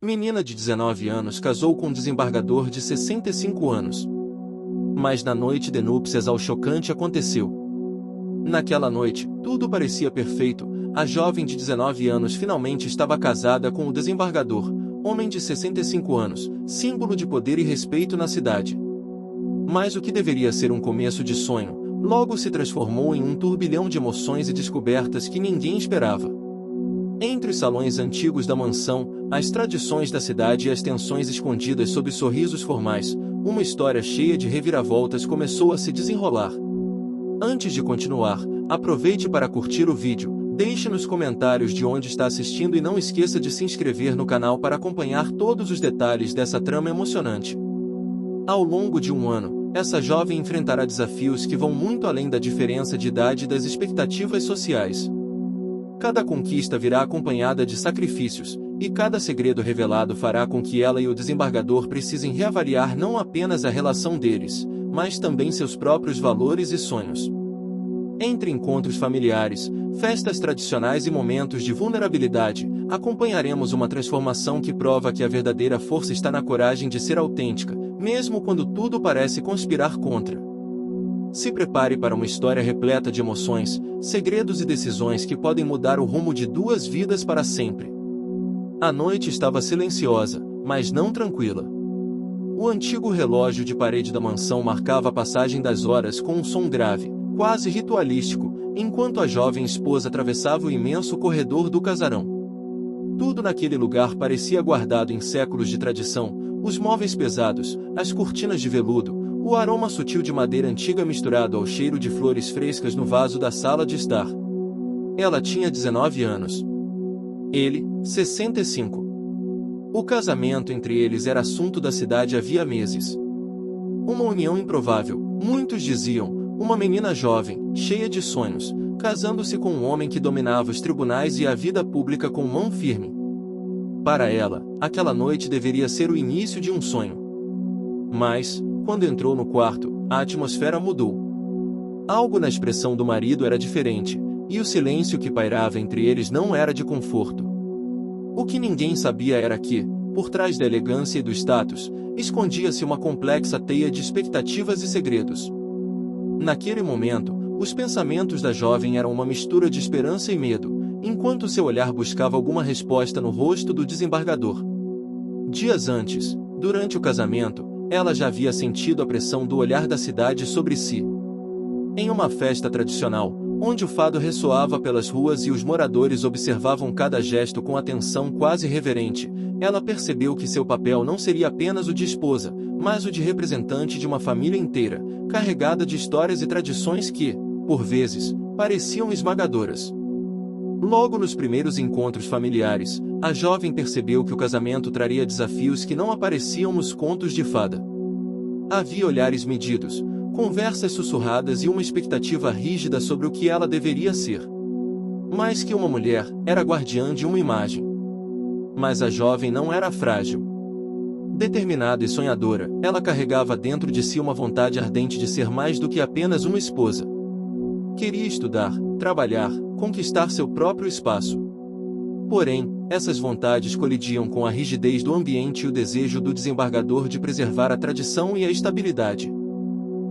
Menina de 19 anos casou com um desembargador de 65 anos. Mas na noite de núpcias algo chocante aconteceu. Naquela noite, tudo parecia perfeito. A jovem de 19 anos finalmente estava casada com o desembargador, homem de 65 anos, símbolo de poder e respeito na cidade. Mas o que deveria ser um começo de sonho, logo se transformou em um turbilhão de emoções e descobertas que ninguém esperava. Entre os salões antigos da mansão, as tradições da cidade e as tensões escondidas sob sorrisos formais, uma história cheia de reviravoltas começou a se desenrolar. Antes de continuar, aproveite para curtir o vídeo, deixe nos comentários de onde está assistindo e não esqueça de se inscrever no canal para acompanhar todos os detalhes dessa trama emocionante. Ao longo de um ano, essa jovem enfrentará desafios que vão muito além da diferença de idade e das expectativas sociais. Cada conquista virá acompanhada de sacrifícios, e cada segredo revelado fará com que ela e o desembargador precisem reavaliar não apenas a relação deles, mas também seus próprios valores e sonhos. Entre encontros familiares, festas tradicionais e momentos de vulnerabilidade, acompanharemos uma transformação que prova que a verdadeira força está na coragem de ser autêntica, mesmo quando tudo parece conspirar contra. Se prepare para uma história repleta de emoções, segredos e decisões que podem mudar o rumo de duas vidas para sempre. A noite estava silenciosa, mas não tranquila. O antigo relógio de parede da mansão marcava a passagem das horas com um som grave, quase ritualístico, enquanto a jovem esposa atravessava o imenso corredor do casarão. Tudo naquele lugar parecia guardado em séculos de tradição, os móveis pesados, as cortinas de veludo, o aroma sutil de madeira antiga misturado ao cheiro de flores frescas no vaso da sala de estar. Ela tinha 19 anos. Ele, 65. O casamento entre eles era assunto da cidade havia meses. Uma união improvável, muitos diziam, uma menina jovem, cheia de sonhos, casando-se com um homem que dominava os tribunais e a vida pública com mão firme. Para ela, aquela noite deveria ser o início de um sonho. Mas, quando entrou no quarto, a atmosfera mudou. Algo na expressão do marido era diferente, e o silêncio que pairava entre eles não era de conforto. O que ninguém sabia era que, por trás da elegância e do status, escondia-se uma complexa teia de expectativas e segredos. Naquele momento, os pensamentos da jovem eram uma mistura de esperança e medo, enquanto seu olhar buscava alguma resposta no rosto do desembargador. Dias antes, durante o casamento, ela já havia sentido a pressão do olhar da cidade sobre si. Em uma festa tradicional, onde o fado ressoava pelas ruas e os moradores observavam cada gesto com atenção quase reverente, ela percebeu que seu papel não seria apenas o de esposa, mas o de representante de uma família inteira, carregada de histórias e tradições que, por vezes, pareciam esmagadoras. Logo nos primeiros encontros familiares, a jovem percebeu que o casamento traria desafios que não apareciam nos contos de fada. Havia olhares medidos, conversas sussurradas e uma expectativa rígida sobre o que ela deveria ser. Mais que uma mulher, era guardiã de uma imagem. Mas a jovem não era frágil. Determinada e sonhadora, ela carregava dentro de si uma vontade ardente de ser mais do que apenas uma esposa. Queria estudar, trabalhar, conquistar seu próprio espaço. Porém, essas vontades colidiam com a rigidez do ambiente e o desejo do desembargador de preservar a tradição e a estabilidade.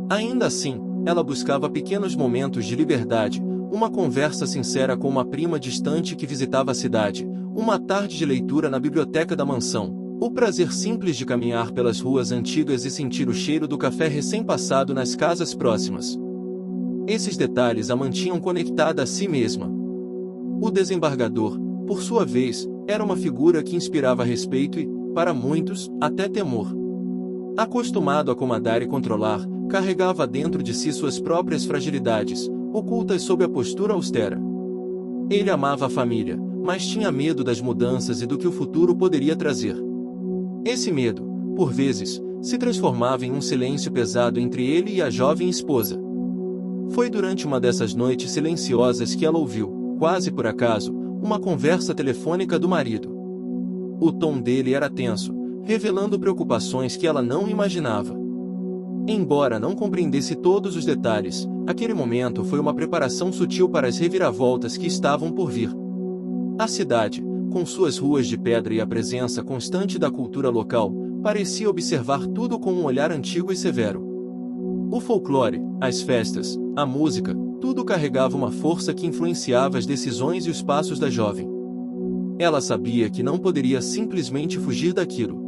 Ainda assim, ela buscava pequenos momentos de liberdade, uma conversa sincera com uma prima distante que visitava a cidade, uma tarde de leitura na biblioteca da mansão, o prazer simples de caminhar pelas ruas antigas e sentir o cheiro do café recém-passado nas casas próximas. Esses detalhes a mantinham conectada a si mesma. O desembargador, por sua vez, era uma figura que inspirava respeito e, para muitos, até temor. Acostumado a comandar e controlar, carregava dentro de si suas próprias fragilidades, ocultas sob a postura austera. Ele amava a família, mas tinha medo das mudanças e do que o futuro poderia trazer. Esse medo, por vezes, se transformava em um silêncio pesado entre ele e a jovem esposa. Foi durante uma dessas noites silenciosas que ela ouviu, quase por acaso, uma conversa telefônica do marido. O tom dele era tenso, revelando preocupações que ela não imaginava. Embora não compreendesse todos os detalhes, aquele momento foi uma preparação sutil para as reviravoltas que estavam por vir. A cidade, com suas ruas de pedra e a presença constante da cultura local, parecia observar tudo com um olhar antigo e severo. O folclore, as festas, a música, tudo carregava uma força que influenciava as decisões e os passos da jovem. Ela sabia que não poderia simplesmente fugir daquilo.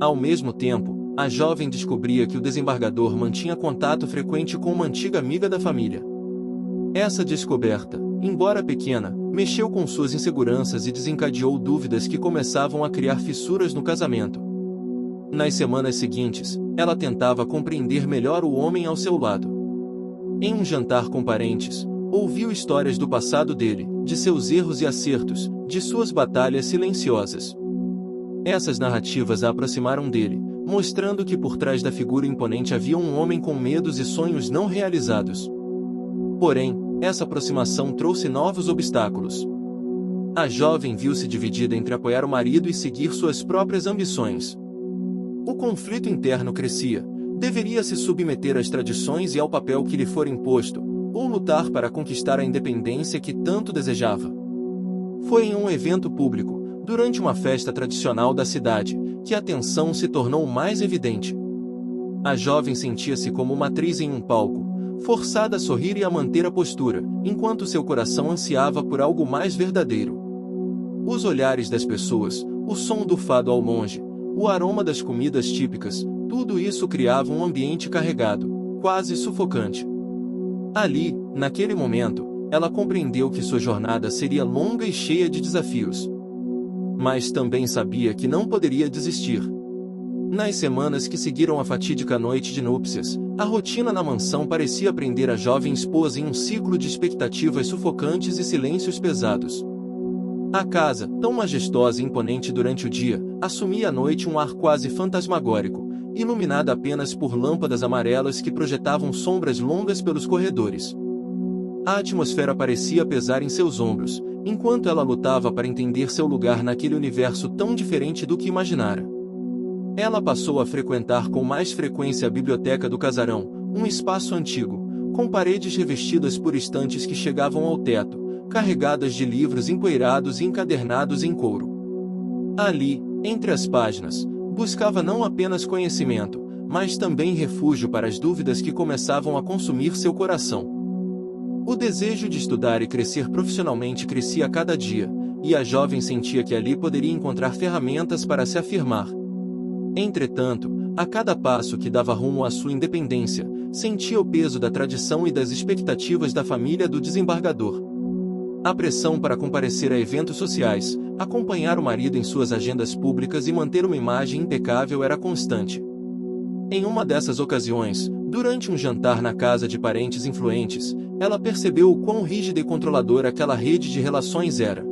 Ao mesmo tempo, a jovem descobria que o desembargador mantinha contato frequente com uma antiga amiga da família. Essa descoberta, embora pequena, mexeu com suas inseguranças e desencadeou dúvidas que começavam a criar fissuras no casamento. Nas semanas seguintes, ela tentava compreender melhor o homem ao seu lado. Em um jantar com parentes, ouviu histórias do passado dele, de seus erros e acertos, de suas batalhas silenciosas. Essas narrativas a aproximaram dele, mostrando que por trás da figura imponente havia um homem com medos e sonhos não realizados. Porém, essa aproximação trouxe novos obstáculos. A jovem viu-se dividida entre apoiar o marido e seguir suas próprias ambições. O conflito interno crescia. Deveria se submeter às tradições e ao papel que lhe for imposto, ou lutar para conquistar a independência que tanto desejava. Foi em um evento público, durante uma festa tradicional da cidade, que a tensão se tornou mais evidente. A jovem sentia-se como uma atriz em um palco, forçada a sorrir e a manter a postura, enquanto seu coração ansiava por algo mais verdadeiro. Os olhares das pessoas, o som do fado ao longe, o aroma das comidas típicas, tudo isso criava um ambiente carregado, quase sufocante. Ali, naquele momento, ela compreendeu que sua jornada seria longa e cheia de desafios. Mas também sabia que não poderia desistir. Nas semanas que seguiram a fatídica noite de núpcias, a rotina na mansão parecia prender a jovem esposa em um ciclo de expectativas sufocantes e silêncios pesados. A casa, tão majestosa e imponente durante o dia, assumia à noite um ar quase fantasmagórico, iluminada apenas por lâmpadas amarelas que projetavam sombras longas pelos corredores. A atmosfera parecia pesar em seus ombros, enquanto ela lutava para entender seu lugar naquele universo tão diferente do que imaginara. Ela passou a frequentar com mais frequência a biblioteca do casarão, um espaço antigo, com paredes revestidas por estantes que chegavam ao teto, carregadas de livros empoeirados e encadernados em couro. Ali, entre as páginas, buscava não apenas conhecimento, mas também refúgio para as dúvidas que começavam a consumir seu coração. O desejo de estudar e crescer profissionalmente crescia a cada dia, e a jovem sentia que ali poderia encontrar ferramentas para se afirmar. Entretanto, a cada passo que dava rumo à sua independência, sentia o peso da tradição e das expectativas da família do desembargador. A pressão para comparecer a eventos sociais, acompanhar o marido em suas agendas públicas e manter uma imagem impecável era constante. Em uma dessas ocasiões, durante um jantar na casa de parentes influentes, ela percebeu o quão rígida e controladora aquela rede de relações era.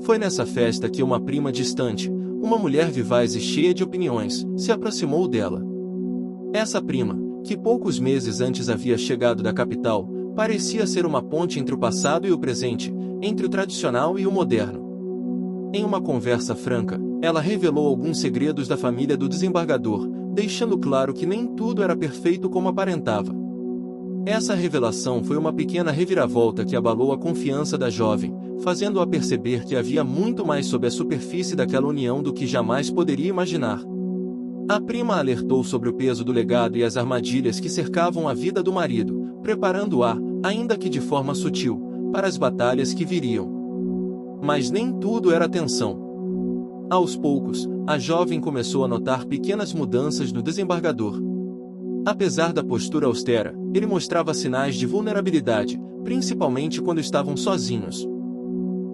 Foi nessa festa que uma prima distante, uma mulher vivaz e cheia de opiniões, se aproximou dela. Essa prima, que poucos meses antes havia chegado da capital, parecia ser uma ponte entre o passado e o presente, entre o tradicional e o moderno. Em uma conversa franca, ela revelou alguns segredos da família do desembargador, deixando claro que nem tudo era perfeito como aparentava. Essa revelação foi uma pequena reviravolta que abalou a confiança da jovem, fazendo-a perceber que havia muito mais sob a superfície daquela união do que jamais poderia imaginar. A prima alertou sobre o peso do legado e as armadilhas que cercavam a vida do marido, preparando-a, ainda que de forma sutil, para as batalhas que viriam. Mas nem tudo era tensão. Aos poucos, a jovem começou a notar pequenas mudanças no desembargador. Apesar da postura austera, ele mostrava sinais de vulnerabilidade, principalmente quando estavam sozinhos.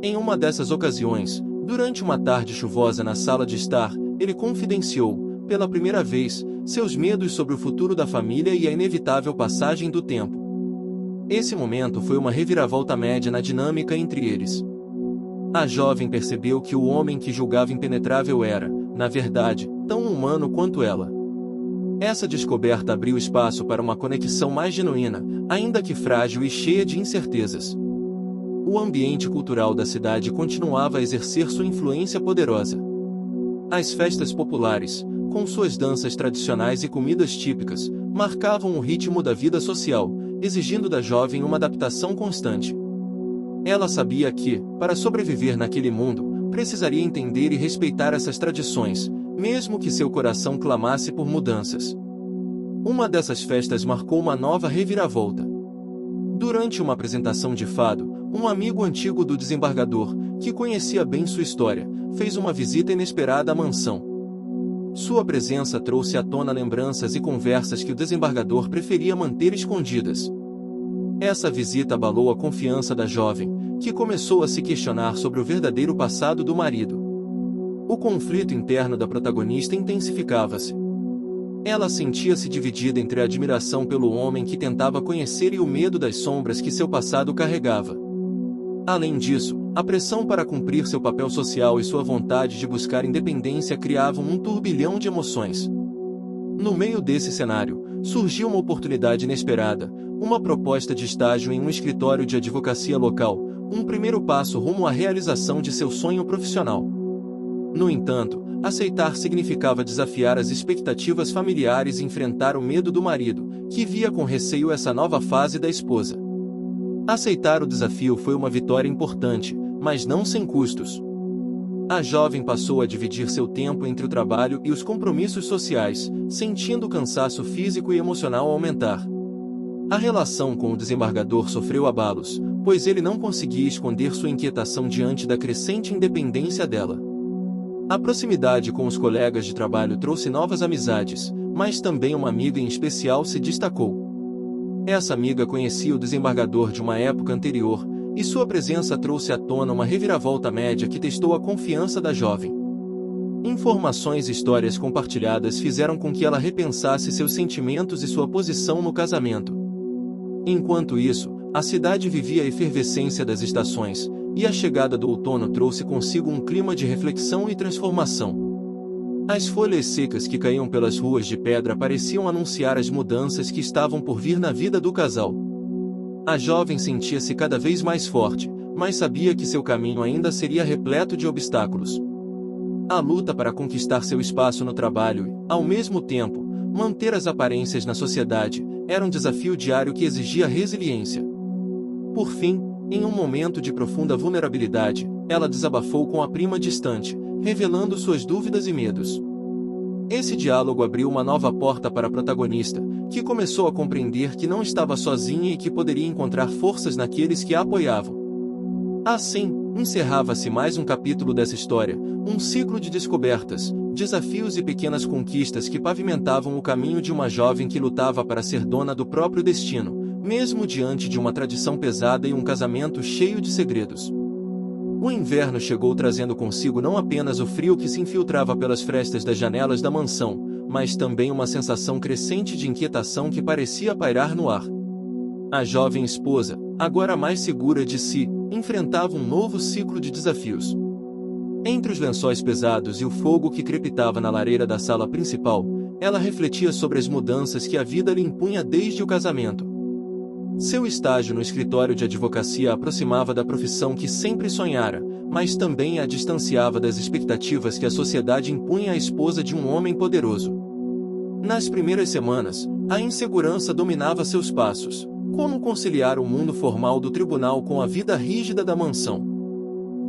Em uma dessas ocasiões, durante uma tarde chuvosa na sala de estar, ele confidenciou, pela primeira vez, seus medos sobre o futuro da família e a inevitável passagem do tempo. Esse momento foi uma reviravolta média na dinâmica entre eles. A jovem percebeu que o homem que julgava impenetrável era, na verdade, tão humano quanto ela. Essa descoberta abriu espaço para uma conexão mais genuína, ainda que frágil e cheia de incertezas. O ambiente cultural da cidade continuava a exercer sua influência poderosa. As festas populares, com suas danças tradicionais e comidas típicas, marcavam o ritmo da vida social, exigindo da jovem uma adaptação constante. Ela sabia que, para sobreviver naquele mundo, precisaria entender e respeitar essas tradições, mesmo que seu coração clamasse por mudanças. Uma dessas festas marcou uma nova reviravolta. Durante uma apresentação de fado, um amigo antigo do desembargador, que conhecia bem sua história, fez uma visita inesperada à mansão. Sua presença trouxe à tona lembranças e conversas que o desembargador preferia manter escondidas. Essa visita abalou a confiança da jovem, que começou a se questionar sobre o verdadeiro passado do marido. O conflito interno da protagonista intensificava-se. Ela sentia-se dividida entre a admiração pelo homem que tentava conhecer e o medo das sombras que seu passado carregava. Além disso, a pressão para cumprir seu papel social e sua vontade de buscar independência criavam um turbilhão de emoções. No meio desse cenário, surgiu uma oportunidade inesperada, uma proposta de estágio em um escritório de advocacia local, um primeiro passo rumo à realização de seu sonho profissional. No entanto, aceitar significava desafiar as expectativas familiares e enfrentar o medo do marido, que via com receio essa nova fase da esposa. Aceitar o desafio foi uma vitória importante, mas não sem custos. A jovem passou a dividir seu tempo entre o trabalho e os compromissos sociais, sentindo o cansaço físico e emocional aumentar. A relação com o desembargador sofreu abalos, pois ele não conseguia esconder sua inquietação diante da crescente independência dela. A proximidade com os colegas de trabalho trouxe novas amizades, mas também uma amiga em especial se destacou. Essa amiga conhecia o desembargador de uma época anterior, e sua presença trouxe à tona uma reviravolta média que testou a confiança da jovem. Informações e histórias compartilhadas fizeram com que ela repensasse seus sentimentos e sua posição no casamento. Enquanto isso, a cidade vivia a efervescência das estações, e a chegada do outono trouxe consigo um clima de reflexão e transformação. As folhas secas que caíam pelas ruas de pedra pareciam anunciar as mudanças que estavam por vir na vida do casal. A jovem sentia-se cada vez mais forte, mas sabia que seu caminho ainda seria repleto de obstáculos. A luta para conquistar seu espaço no trabalho e, ao mesmo tempo, manter as aparências na sociedade, era um desafio diário que exigia resiliência. Por fim, em um momento de profunda vulnerabilidade, ela desabafou com a prima distante, revelando suas dúvidas e medos. Esse diálogo abriu uma nova porta para a protagonista, que começou a compreender que não estava sozinha e que poderia encontrar forças naqueles que a apoiavam. Assim, encerrava-se mais um capítulo dessa história, um ciclo de descobertas, desafios e pequenas conquistas que pavimentavam o caminho de uma jovem que lutava para ser dona do próprio destino, mesmo diante de uma tradição pesada e um casamento cheio de segredos. O inverno chegou trazendo consigo não apenas o frio que se infiltrava pelas frestas das janelas da mansão, mas também uma sensação crescente de inquietação que parecia pairar no ar. A jovem esposa, agora mais segura de si, enfrentava um novo ciclo de desafios. Entre os lençóis pesados e o fogo que crepitava na lareira da sala principal, ela refletia sobre as mudanças que a vida lhe impunha desde o casamento. Seu estágio no escritório de advocacia a aproximava da profissão que sempre sonhara, mas também a distanciava das expectativas que a sociedade impunha à esposa de um homem poderoso. Nas primeiras semanas, a insegurança dominava seus passos. Como conciliar o mundo formal do tribunal com a vida rígida da mansão?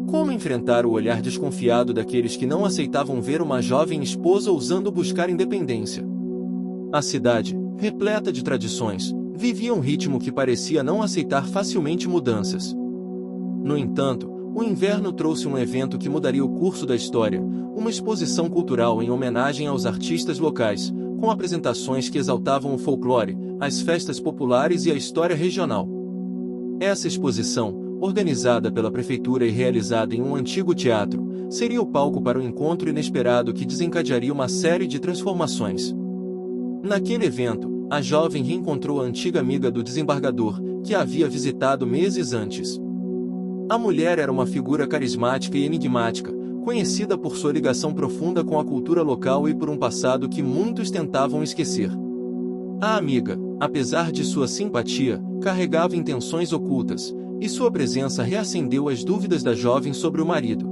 Como enfrentar o olhar desconfiado daqueles que não aceitavam ver uma jovem esposa ousando buscar independência? A cidade, repleta de tradições, vivia um ritmo que parecia não aceitar facilmente mudanças. No entanto, o inverno trouxe um evento que mudaria o curso da história, uma exposição cultural em homenagem aos artistas locais, com apresentações que exaltavam o folclore, as festas populares e a história regional. Essa exposição, organizada pela prefeitura e realizada em um antigo teatro, seria o palco para o encontro inesperado que desencadearia uma série de transformações. Naquele evento, a jovem reencontrou a antiga amiga do desembargador, que a havia visitado meses antes. A mulher era uma figura carismática e enigmática, conhecida por sua ligação profunda com a cultura local e por um passado que muitos tentavam esquecer. A amiga, apesar de sua simpatia, carregava intenções ocultas, e sua presença reacendeu as dúvidas da jovem sobre o marido.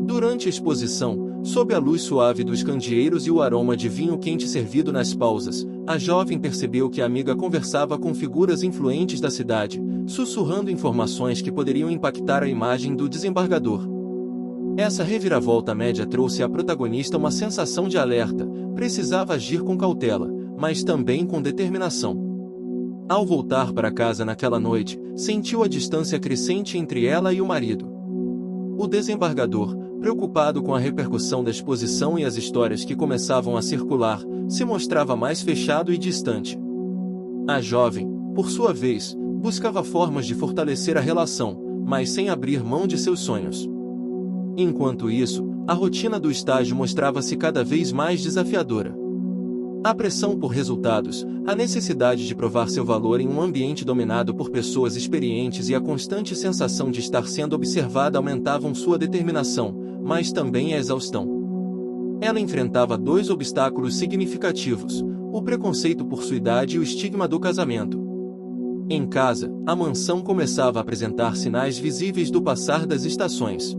Durante a exposição, sob a luz suave dos candeeiros e o aroma de vinho quente servido nas pausas, a jovem percebeu que a amiga conversava com figuras influentes da cidade, sussurrando informações que poderiam impactar a imagem do desembargador. Essa reviravolta média trouxe à protagonista uma sensação de alerta, precisava agir com cautela, mas também com determinação. Ao voltar para casa naquela noite, sentiu a distância crescente entre ela e o marido. O desembargador, preocupado com a repercussão da exposição e as histórias que começavam a circular, se mostrava mais fechado e distante. A jovem, por sua vez, buscava formas de fortalecer a relação, mas sem abrir mão de seus sonhos. Enquanto isso, a rotina do estágio mostrava-se cada vez mais desafiadora. A pressão por resultados, a necessidade de provar seu valor em um ambiente dominado por pessoas experientes e a constante sensação de estar sendo observada aumentavam sua determinação, mas também a exaustão. Ela enfrentava dois obstáculos significativos: o preconceito por sua idade e o estigma do casamento. Em casa, a mansão começava a apresentar sinais visíveis do passar das estações.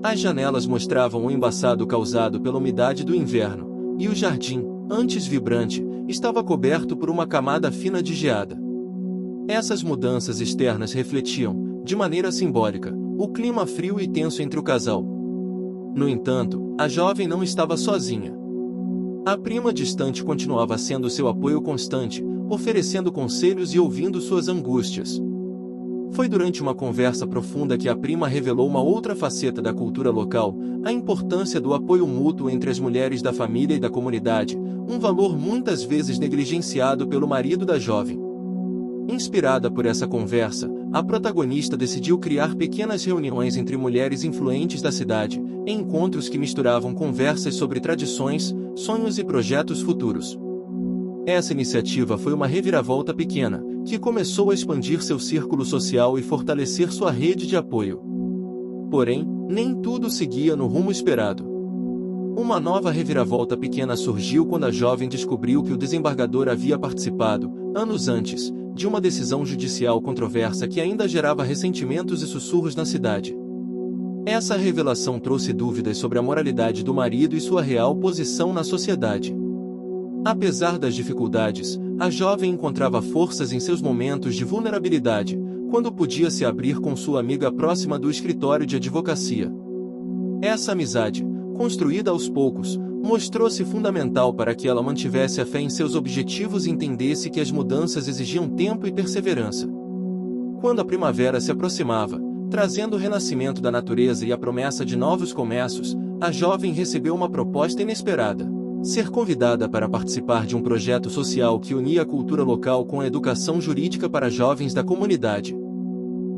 As janelas mostravam o embaçado causado pela umidade do inverno, e o jardim, antes vibrante, estava coberto por uma camada fina de geada. Essas mudanças externas refletiam, de maneira simbólica, o clima frio e tenso entre o casal. No entanto, a jovem não estava sozinha. A prima distante continuava sendo seu apoio constante, oferecendo conselhos e ouvindo suas angústias. Foi durante uma conversa profunda que a prima revelou uma outra faceta da cultura local, a importância do apoio mútuo entre as mulheres da família e da comunidade, um valor muitas vezes negligenciado pelo marido da jovem. Inspirada por essa conversa, a protagonista decidiu criar pequenas reuniões entre mulheres influentes da cidade, encontros que misturavam conversas sobre tradições, sonhos e projetos futuros. Essa iniciativa foi uma reviravolta pequena, que começou a expandir seu círculo social e fortalecer sua rede de apoio. Porém, nem tudo seguia no rumo esperado. Uma nova reviravolta pequena surgiu quando a jovem descobriu que o desembargador havia participado, anos antes, de uma decisão judicial controversa que ainda gerava ressentimentos e sussurros na cidade. Essa revelação trouxe dúvidas sobre a moralidade do marido e sua real posição na sociedade. Apesar das dificuldades, a jovem encontrava forças em seus momentos de vulnerabilidade, quando podia se abrir com sua amiga próxima do escritório de advocacia. Essa amizade, construída aos poucos, mostrou-se fundamental para que ela mantivesse a fé em seus objetivos e entendesse que as mudanças exigiam tempo e perseverança. Quando a primavera se aproximava, trazendo o renascimento da natureza e a promessa de novos começos, a jovem recebeu uma proposta inesperada: ser convidada para participar de um projeto social que unia a cultura local com a educação jurídica para jovens da comunidade.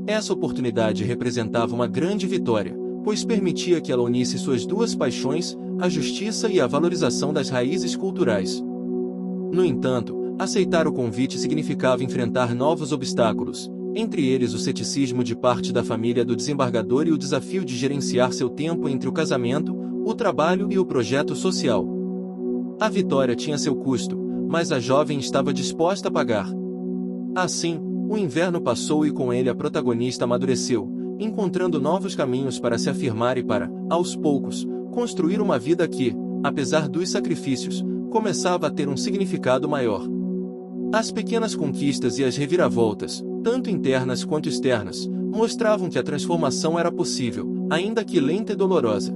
Essa oportunidade representava uma grande vitória, pois permitia que ela unisse suas duas paixões, a justiça e a valorização das raízes culturais. No entanto, aceitar o convite significava enfrentar novos obstáculos, entre eles o ceticismo de parte da família do desembargador e o desafio de gerenciar seu tempo entre o casamento, o trabalho e o projeto social. A vitória tinha seu custo, mas a jovem estava disposta a pagar. Assim, o inverno passou e com ele a protagonista amadureceu, encontrando novos caminhos para se afirmar e para, aos poucos, construir uma vida que, apesar dos sacrifícios, começava a ter um significado maior. As pequenas conquistas e as reviravoltas, tanto internas quanto externas, mostravam que a transformação era possível, ainda que lenta e dolorosa.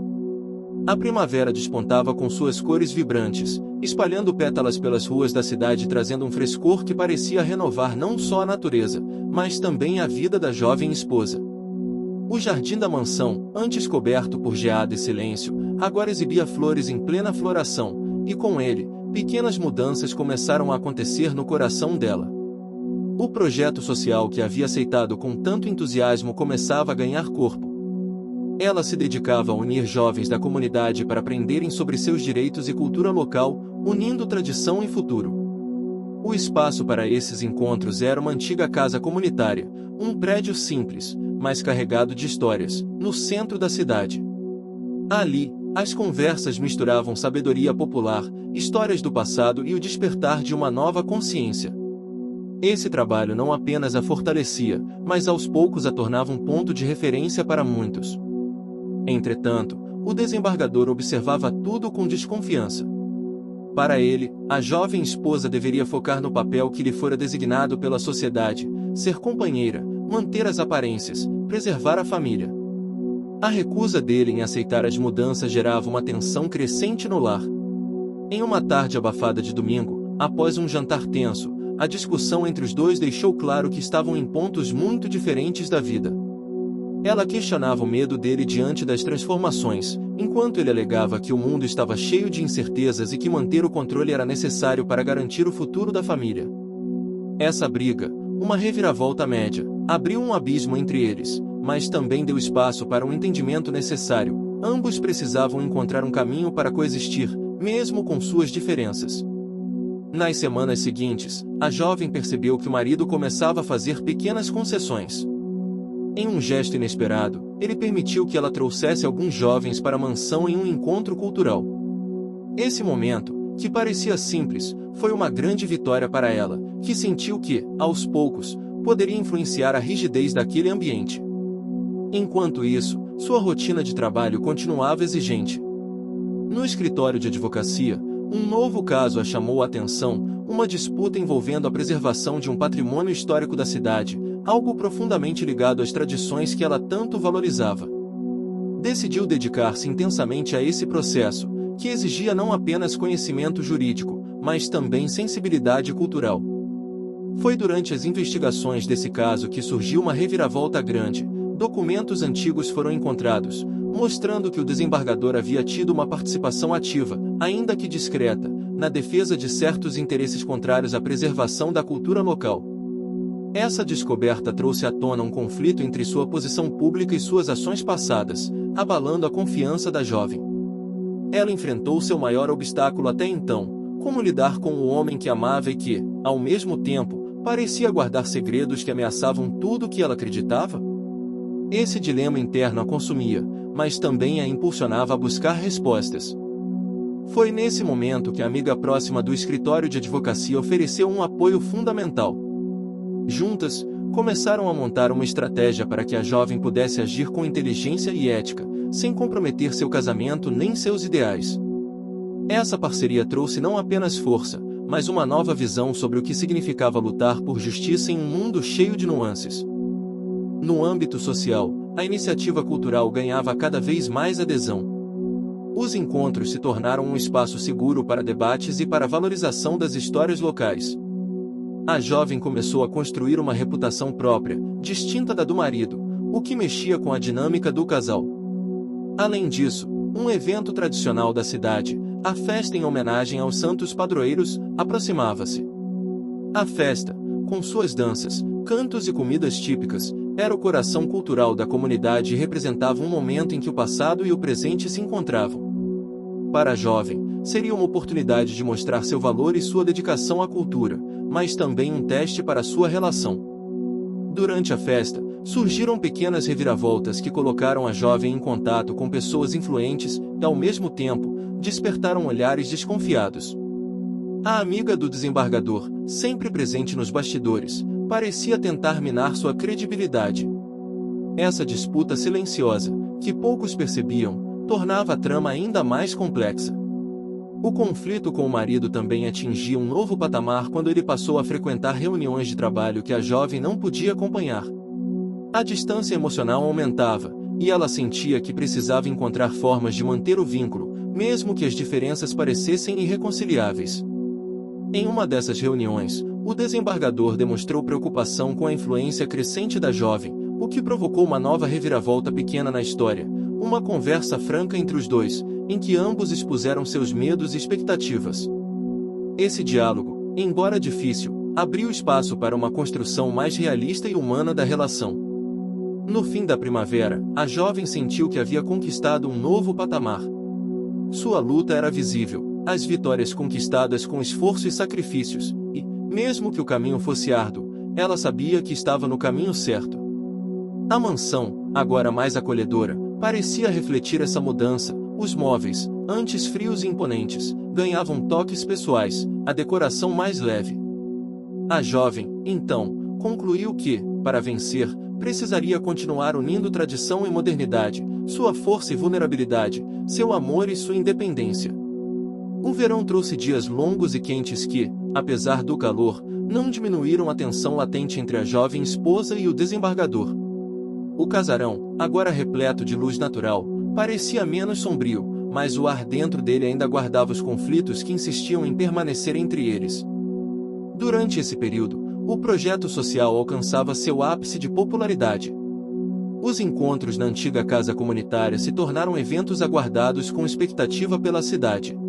A primavera despontava com suas cores vibrantes, espalhando pétalas pelas ruas da cidade, trazendo um frescor que parecia renovar não só a natureza, mas também a vida da jovem esposa. O jardim da mansão, antes coberto por geada e silêncio, agora exibia flores em plena floração, e com ele, pequenas mudanças começaram a acontecer no coração dela. O projeto social que havia aceitado com tanto entusiasmo começava a ganhar corpo. Ela se dedicava a unir jovens da comunidade para aprenderem sobre seus direitos e cultura local, unindo tradição e futuro. O espaço para esses encontros era uma antiga casa comunitária, um prédio simples, mas carregado de histórias, no centro da cidade. Ali, as conversas misturavam sabedoria popular, histórias do passado e o despertar de uma nova consciência. Esse trabalho não apenas a fortalecia, mas aos poucos a tornava um ponto de referência para muitos. Entretanto, o desembargador observava tudo com desconfiança. Para ele, a jovem esposa deveria focar no papel que lhe fora designado pela sociedade, ser companheira, manter as aparências, preservar a família. A recusa dele em aceitar as mudanças gerava uma tensão crescente no lar. Em uma tarde abafada de domingo, após um jantar tenso, a discussão entre os dois deixou claro que estavam em pontos muito diferentes da vida. Ela questionava o medo dele diante das transformações, enquanto ele alegava que o mundo estava cheio de incertezas e que manter o controle era necessário para garantir o futuro da família. Essa briga, uma reviravolta média, abriu um abismo entre eles, mas também deu espaço para um entendimento necessário. Ambos precisavam encontrar um caminho para coexistir, mesmo com suas diferenças. Nas semanas seguintes, a jovem percebeu que o marido começava a fazer pequenas concessões. Em um gesto inesperado, ele permitiu que ela trouxesse alguns jovens para a mansão em um encontro cultural. Esse momento, que parecia simples, foi uma grande vitória para ela, que sentiu que, aos poucos, poderia influenciar a rigidez daquele ambiente. Enquanto isso, sua rotina de trabalho continuava exigente. No escritório de advocacia, um novo caso a chamou a atenção, uma disputa envolvendo a preservação de um patrimônio histórico da cidade, algo profundamente ligado às tradições que ela tanto valorizava. Decidiu dedicar-se intensamente a esse processo, que exigia não apenas conhecimento jurídico, mas também sensibilidade cultural. Foi durante as investigações desse caso que surgiu uma reviravolta grande. Documentos antigos foram encontrados, mostrando que o desembargador havia tido uma participação ativa, ainda que discreta, na defesa de certos interesses contrários à preservação da cultura local. Essa descoberta trouxe à tona um conflito entre sua posição pública e suas ações passadas, abalando a confiança da jovem. Ela enfrentou seu maior obstáculo até então: como lidar com o homem que amava e que, ao mesmo tempo, parecia guardar segredos que ameaçavam tudo o que ela acreditava? Esse dilema interno a consumia, mas também a impulsionava a buscar respostas. Foi nesse momento que a amiga próxima do escritório de advocacia ofereceu um apoio fundamental. Juntas, começaram a montar uma estratégia para que a jovem pudesse agir com inteligência e ética, sem comprometer seu casamento nem seus ideais. Essa parceria trouxe não apenas força, mas uma nova visão sobre o que significava lutar por justiça em um mundo cheio de nuances. No âmbito social, a iniciativa cultural ganhava cada vez mais adesão. Os encontros se tornaram um espaço seguro para debates e para a valorização das histórias locais. A jovem começou a construir uma reputação própria, distinta da do marido, o que mexia com a dinâmica do casal. Além disso, um evento tradicional da cidade, a festa em homenagem aos santos padroeiros, aproximava-se. A festa, com suas danças, cantos e comidas típicas, era o coração cultural da comunidade e representava um momento em que o passado e o presente se encontravam. Para a jovem, seria uma oportunidade de mostrar seu valor e sua dedicação à cultura, mas também um teste para sua relação. Durante a festa, surgiram pequenas reviravoltas que colocaram a jovem em contato com pessoas influentes e, ao mesmo tempo, despertaram olhares desconfiados. A amiga do desembargador, sempre presente nos bastidores, parecia tentar minar sua credibilidade. Essa disputa silenciosa, que poucos percebiam, tornava a trama ainda mais complexa. O conflito com o marido também atingia um novo patamar quando ele passou a frequentar reuniões de trabalho que a jovem não podia acompanhar. A distância emocional aumentava, e ela sentia que precisava encontrar formas de manter o vínculo, mesmo que as diferenças parecessem irreconciliáveis. Em uma dessas reuniões, o desembargador demonstrou preocupação com a influência crescente da jovem, o que provocou uma nova reviravolta pequena na história, uma conversa franca entre os dois, em que ambos expuseram seus medos e expectativas. Esse diálogo, embora difícil, abriu espaço para uma construção mais realista e humana da relação. No fim da primavera, a jovem sentiu que havia conquistado um novo patamar. Sua luta era visível, as vitórias conquistadas com esforço e sacrifícios, e, mesmo que o caminho fosse árduo, ela sabia que estava no caminho certo. A mansão, agora mais acolhedora, parecia refletir essa mudança. Os móveis, antes frios e imponentes, ganhavam toques pessoais, a decoração mais leve. A jovem, então, concluiu que, para vencer, precisaria continuar unindo tradição e modernidade, sua força e vulnerabilidade, seu amor e sua independência. O verão trouxe dias longos e quentes que, apesar do calor, não diminuíram a tensão latente entre a jovem esposa e o desembargador. O casarão, agora repleto de luz natural, parecia menos sombrio, mas o ar dentro dele ainda guardava os conflitos que insistiam em permanecer entre eles. Durante esse período, o projeto social alcançava seu ápice de popularidade. Os encontros na antiga casa comunitária se tornaram eventos aguardados com expectativa pela cidade.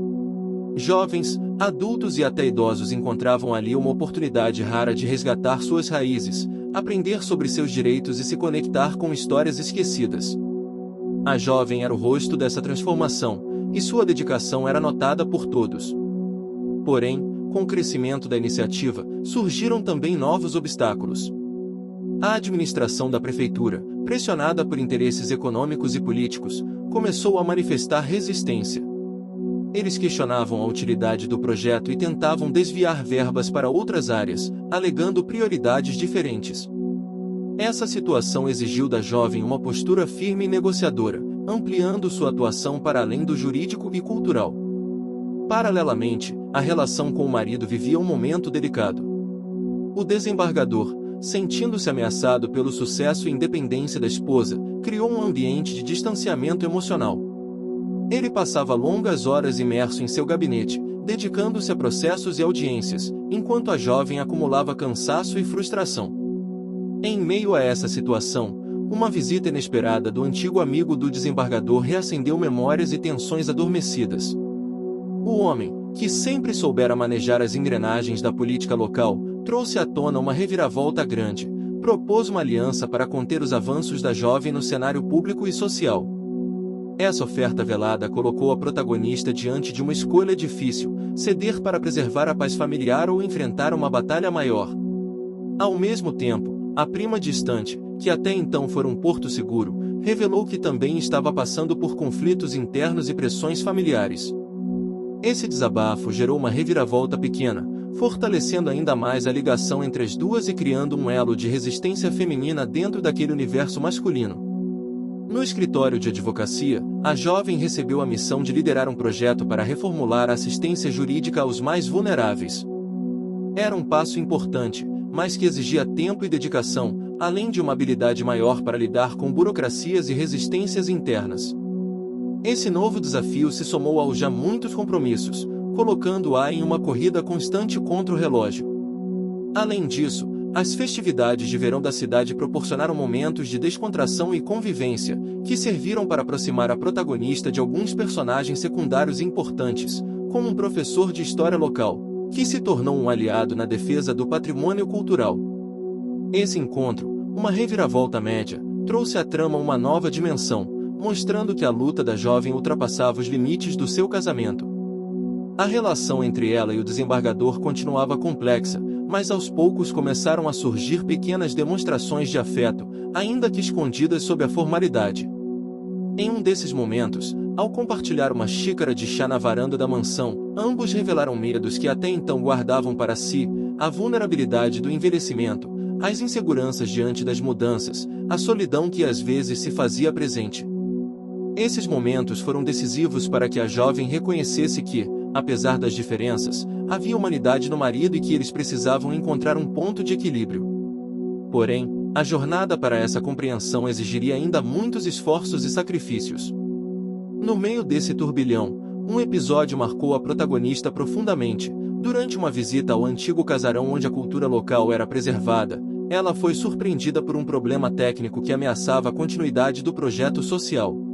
Jovens, adultos e até idosos encontravam ali uma oportunidade rara de resgatar suas raízes, aprender sobre seus direitos e se conectar com histórias esquecidas. A jovem era o rosto dessa transformação, e sua dedicação era notada por todos. Porém, com o crescimento da iniciativa, surgiram também novos obstáculos. A administração da prefeitura, pressionada por interesses econômicos e políticos, começou a manifestar resistência. Eles questionavam a utilidade do projeto e tentavam desviar verbas para outras áreas, alegando prioridades diferentes. Essa situação exigiu da jovem uma postura firme e negociadora, ampliando sua atuação para além do jurídico e cultural. Paralelamente, a relação com o marido vivia um momento delicado. O desembargador, sentindo-se ameaçado pelo sucesso e independência da esposa, criou um ambiente de distanciamento emocional. Ele passava longas horas imerso em seu gabinete, dedicando-se a processos e audiências, enquanto a jovem acumulava cansaço e frustração. Em meio a essa situação, uma visita inesperada do antigo amigo do desembargador reacendeu memórias e tensões adormecidas. O homem, que sempre soubera manejar as engrenagens da política local, trouxe à tona uma reviravolta grande, propôs uma aliança para conter os avanços da jovem no cenário público e social. Essa oferta velada colocou a protagonista diante de uma escolha difícil: ceder para preservar a paz familiar ou enfrentar uma batalha maior. Ao mesmo tempo, a prima distante, que até então fora um porto seguro, revelou que também estava passando por conflitos internos e pressões familiares. Esse desabafo gerou uma reviravolta pequena, fortalecendo ainda mais a ligação entre as duas e criando um elo de resistência feminina dentro daquele universo masculino. No escritório de advocacia, a jovem recebeu a missão de liderar um projeto para reformular a assistência jurídica aos mais vulneráveis. Era um passo importante, mas que exigia tempo e dedicação, além de uma habilidade maior para lidar com burocracias e resistências internas. Esse novo desafio se somou aos já muitos compromissos, colocando-a em uma corrida constante contra o relógio. Além disso, as festividades de verão da cidade proporcionaram momentos de descontração e convivência, que serviram para aproximar a protagonista de alguns personagens secundários importantes, como um professor de história local, que se tornou um aliado na defesa do patrimônio cultural. Esse encontro, uma reviravolta média, trouxe à trama uma nova dimensão, mostrando que a luta da jovem ultrapassava os limites do seu casamento. A relação entre ela e o desembargador continuava complexa, mas aos poucos começaram a surgir pequenas demonstrações de afeto, ainda que escondidas sob a formalidade. Em um desses momentos, ao compartilhar uma xícara de chá na varanda da mansão, ambos revelaram medos que até então guardavam para si: a vulnerabilidade do envelhecimento, as inseguranças diante das mudanças, a solidão que às vezes se fazia presente. Esses momentos foram decisivos para que a jovem reconhecesse que, apesar das diferenças, havia humanidade no marido e que eles precisavam encontrar um ponto de equilíbrio. Porém, a jornada para essa compreensão exigiria ainda muitos esforços e sacrifícios. No meio desse turbilhão, um episódio marcou a protagonista profundamente. Durante uma visita ao antigo casarão onde a cultura local era preservada, ela foi surpreendida por um problema técnico que ameaçava a continuidade do projeto social.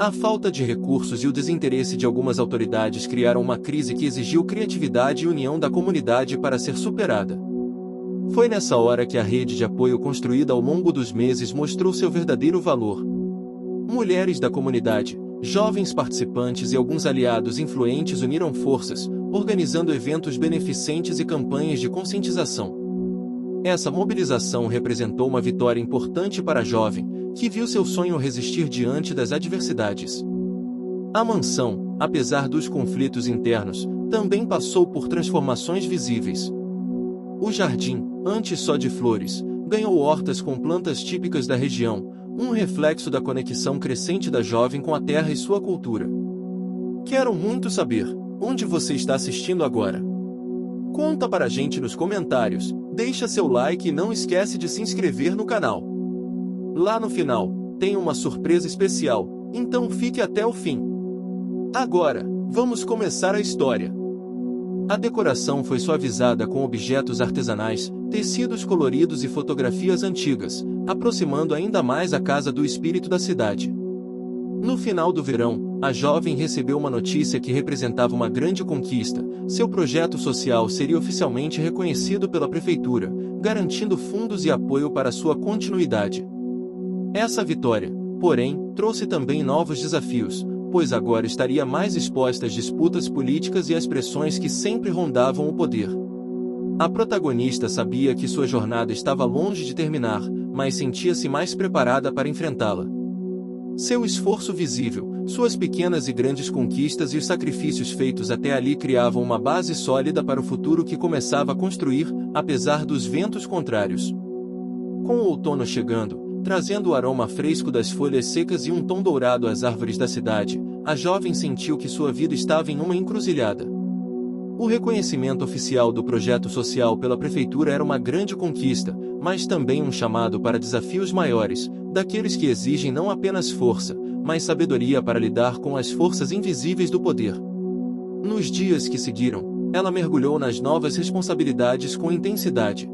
A falta de recursos e o desinteresse de algumas autoridades criaram uma crise que exigiu criatividade e união da comunidade para ser superada. Foi nessa hora que a rede de apoio construída ao longo dos meses mostrou seu verdadeiro valor. Mulheres da comunidade, jovens participantes e alguns aliados influentes uniram forças, organizando eventos beneficentes e campanhas de conscientização. Essa mobilização representou uma vitória importante para a jovem, que viu seu sonho resistir diante das adversidades. A mansão, apesar dos conflitos internos, também passou por transformações visíveis. O jardim, antes só de flores, ganhou hortas com plantas típicas da região, um reflexo da conexão crescente da jovem com a terra e sua cultura. Quero muito saber, onde você está assistindo agora? Conta para a gente nos comentários, deixa seu like e não esquece de se inscrever no canal. Lá no final, tem uma surpresa especial, então fique até o fim. Agora, vamos começar a história. A decoração foi suavizada com objetos artesanais, tecidos coloridos e fotografias antigas, aproximando ainda mais a casa do espírito da cidade. No final do verão, a jovem recebeu uma notícia que representava uma grande conquista: seu projeto social seria oficialmente reconhecido pela prefeitura, garantindo fundos e apoio para sua continuidade. Essa vitória, porém, trouxe também novos desafios, pois agora estaria mais exposta às disputas políticas e às pressões que sempre rondavam o poder. A protagonista sabia que sua jornada estava longe de terminar, mas sentia-se mais preparada para enfrentá-la. Seu esforço visível, suas pequenas e grandes conquistas e os sacrifícios feitos até ali criavam uma base sólida para o futuro que começava a construir, apesar dos ventos contrários. Com o outono chegando, trazendo o aroma fresco das folhas secas e um tom dourado às árvores da cidade, a jovem sentiu que sua vida estava em uma encruzilhada. O reconhecimento oficial do projeto social pela prefeitura era uma grande conquista, mas também um chamado para desafios maiores, daqueles que exigem não apenas força, mas sabedoria para lidar com as forças invisíveis do poder. Nos dias que seguiram, ela mergulhou nas novas responsabilidades com intensidade.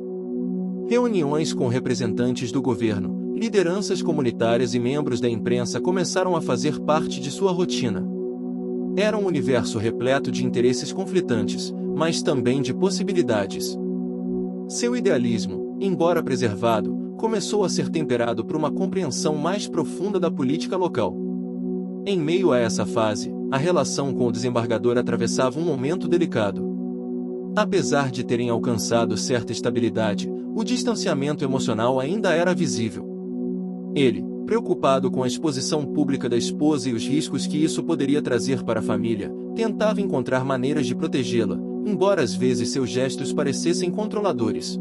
Reuniões com representantes do governo, lideranças comunitárias e membros da imprensa começaram a fazer parte de sua rotina. Era um universo repleto de interesses conflitantes, mas também de possibilidades. Seu idealismo, embora preservado, começou a ser temperado por uma compreensão mais profunda da política local. Em meio a essa fase, a relação com o desembargador atravessava um momento delicado. Apesar de terem alcançado certa estabilidade, o distanciamento emocional ainda era visível. Ele, preocupado com a exposição pública da esposa e os riscos que isso poderia trazer para a família, tentava encontrar maneiras de protegê-la, embora às vezes seus gestos parecessem controladores.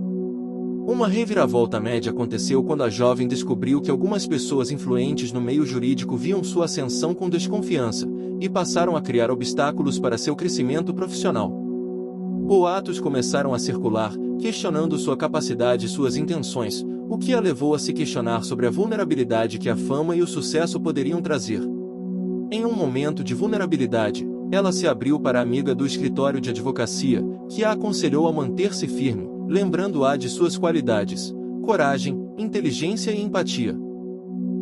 Uma reviravolta média aconteceu quando a jovem descobriu que algumas pessoas influentes no meio jurídico viam sua ascensão com desconfiança, e passaram a criar obstáculos para seu crescimento profissional. Boatos começaram a circular, questionando sua capacidade e suas intenções, o que a levou a se questionar sobre a vulnerabilidade que a fama e o sucesso poderiam trazer. Em um momento de vulnerabilidade, ela se abriu para a amiga do escritório de advocacia, que a aconselhou a manter-se firme, lembrando-a de suas qualidades: coragem, inteligência e empatia.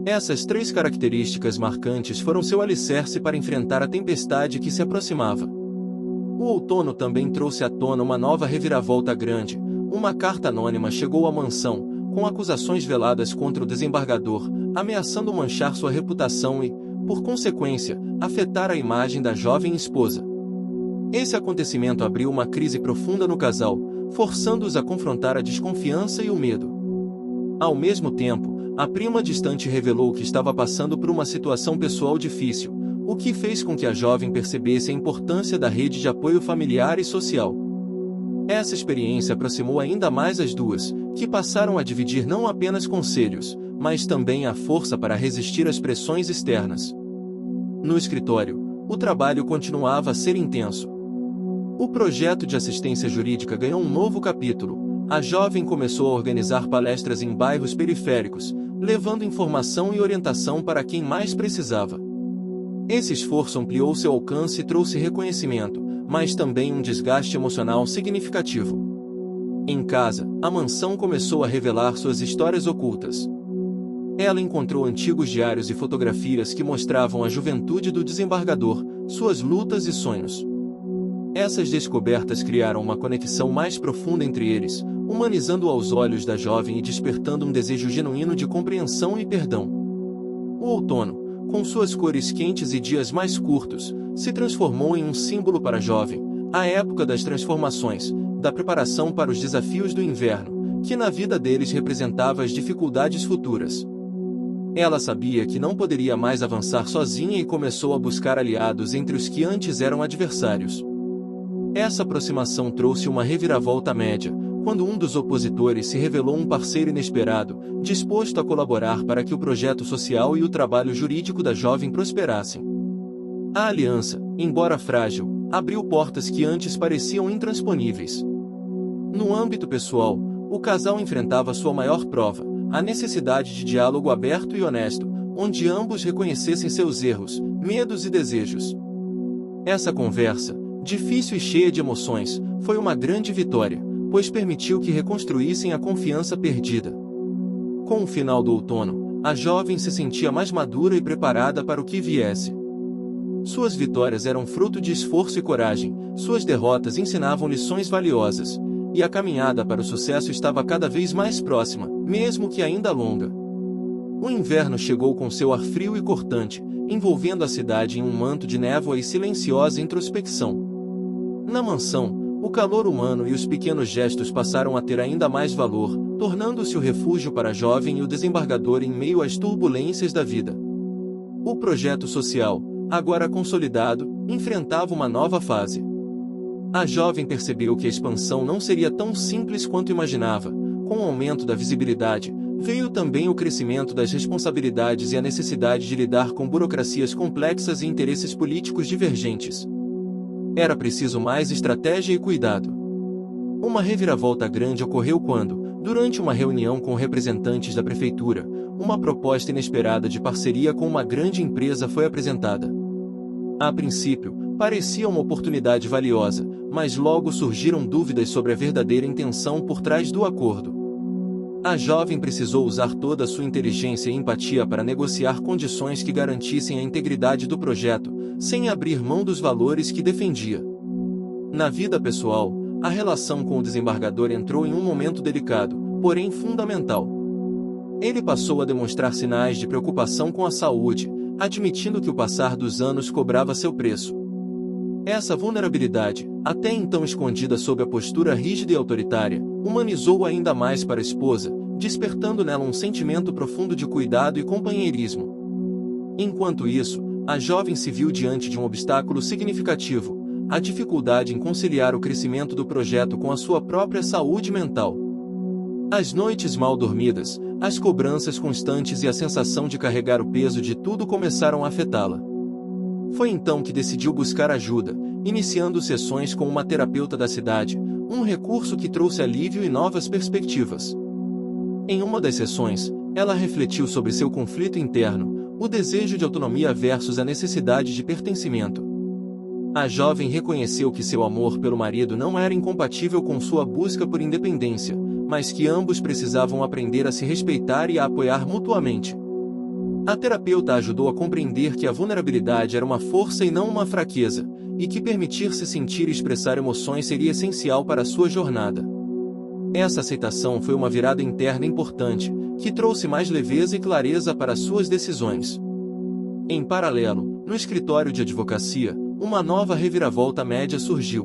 Essas três características marcantes foram seu alicerce para enfrentar a tempestade que se aproximava. O outono também trouxe à tona uma nova reviravolta grande. Uma carta anônima chegou à mansão, com acusações veladas contra o desembargador, ameaçando manchar sua reputação e, por consequência, afetar a imagem da jovem esposa. Esse acontecimento abriu uma crise profunda no casal, forçando-os a confrontar a desconfiança e o medo. Ao mesmo tempo, a prima distante revelou que estava passando por uma situação pessoal difícil, o que fez com que a jovem percebesse a importância da rede de apoio familiar e social. Essa experiência aproximou ainda mais as duas, que passaram a dividir não apenas conselhos, mas também a força para resistir às pressões externas. No escritório, o trabalho continuava a ser intenso. O projeto de assistência jurídica ganhou um novo capítulo. A jovem começou a organizar palestras em bairros periféricos, levando informação e orientação para quem mais precisava. Esse esforço ampliou seu alcance e trouxe reconhecimento, mas também um desgaste emocional significativo. Em casa, a mansão começou a revelar suas histórias ocultas. Ela encontrou antigos diários e fotografias que mostravam a juventude do desembargador, suas lutas e sonhos. Essas descobertas criaram uma conexão mais profunda entre eles, humanizando-o aos olhos da jovem e despertando um desejo genuíno de compreensão e perdão. O outono, com suas cores quentes e dias mais curtos, se transformou em um símbolo para a jovem, a época das transformações, da preparação para os desafios do inverno, que na vida deles representava as dificuldades futuras. Ela sabia que não poderia mais avançar sozinha e começou a buscar aliados entre os que antes eram adversários. Essa aproximação trouxe uma reviravolta média, quando um dos opositores se revelou um parceiro inesperado, disposto a colaborar para que o projeto social e o trabalho jurídico da jovem prosperassem. A aliança, embora frágil, abriu portas que antes pareciam intransponíveis. No âmbito pessoal, o casal enfrentava sua maior prova, a necessidade de diálogo aberto e honesto, onde ambos reconhecessem seus erros, medos e desejos. Essa conversa, difícil e cheia de emoções, foi uma grande vitória, pois permitiu que reconstruíssem a confiança perdida. Com o final do outono, a jovem se sentia mais madura e preparada para o que viesse. Suas vitórias eram fruto de esforço e coragem, suas derrotas ensinavam lições valiosas, e a caminhada para o sucesso estava cada vez mais próxima, mesmo que ainda longa. O inverno chegou com seu ar frio e cortante, envolvendo a cidade em um manto de névoa e silenciosa introspecção. Na mansão, o calor humano e os pequenos gestos passaram a ter ainda mais valor, tornando-se o refúgio para a jovem e o desembargador em meio às turbulências da vida. O projeto social, agora consolidado, enfrentava uma nova fase. A jovem percebeu que a expansão não seria tão simples quanto imaginava. Com o aumento da visibilidade, veio também o crescimento das responsabilidades e a necessidade de lidar com burocracias complexas e interesses políticos divergentes. Era preciso mais estratégia e cuidado. Uma reviravolta grande ocorreu quando, durante uma reunião com representantes da prefeitura, uma proposta inesperada de parceria com uma grande empresa foi apresentada. A princípio, parecia uma oportunidade valiosa, mas logo surgiram dúvidas sobre a verdadeira intenção por trás do acordo. A jovem precisou usar toda a sua inteligência e empatia para negociar condições que garantissem a integridade do projeto, sem abrir mão dos valores que defendia. Na vida pessoal, a relação com o desembargador entrou em um momento delicado, porém fundamental. Ele passou a demonstrar sinais de preocupação com a saúde, admitindo que o passar dos anos cobrava seu preço. Essa vulnerabilidade, até então escondida sob a postura rígida e autoritária, humanizou ainda mais para a esposa, despertando nela um sentimento profundo de cuidado e companheirismo. Enquanto isso, a jovem se viu diante de um obstáculo significativo, a dificuldade em conciliar o crescimento do projeto com a sua própria saúde mental. As noites mal dormidas, as cobranças constantes e a sensação de carregar o peso de tudo começaram a afetá-la. Foi então que decidiu buscar ajuda, iniciando sessões com uma terapeuta da cidade, um recurso que trouxe alívio e novas perspectivas. Em uma das sessões, ela refletiu sobre seu conflito interno, o desejo de autonomia versus a necessidade de pertencimento. A jovem reconheceu que seu amor pelo marido não era incompatível com sua busca por independência, mas que ambos precisavam aprender a se respeitar e a apoiar mutuamente. A terapeuta ajudou a compreender que a vulnerabilidade era uma força e não uma fraqueza, e que permitir-se sentir e expressar emoções seria essencial para a sua jornada. Essa aceitação foi uma virada interna importante, que trouxe mais leveza e clareza para suas decisões. Em paralelo, no escritório de advocacia, uma nova reviravolta média surgiu.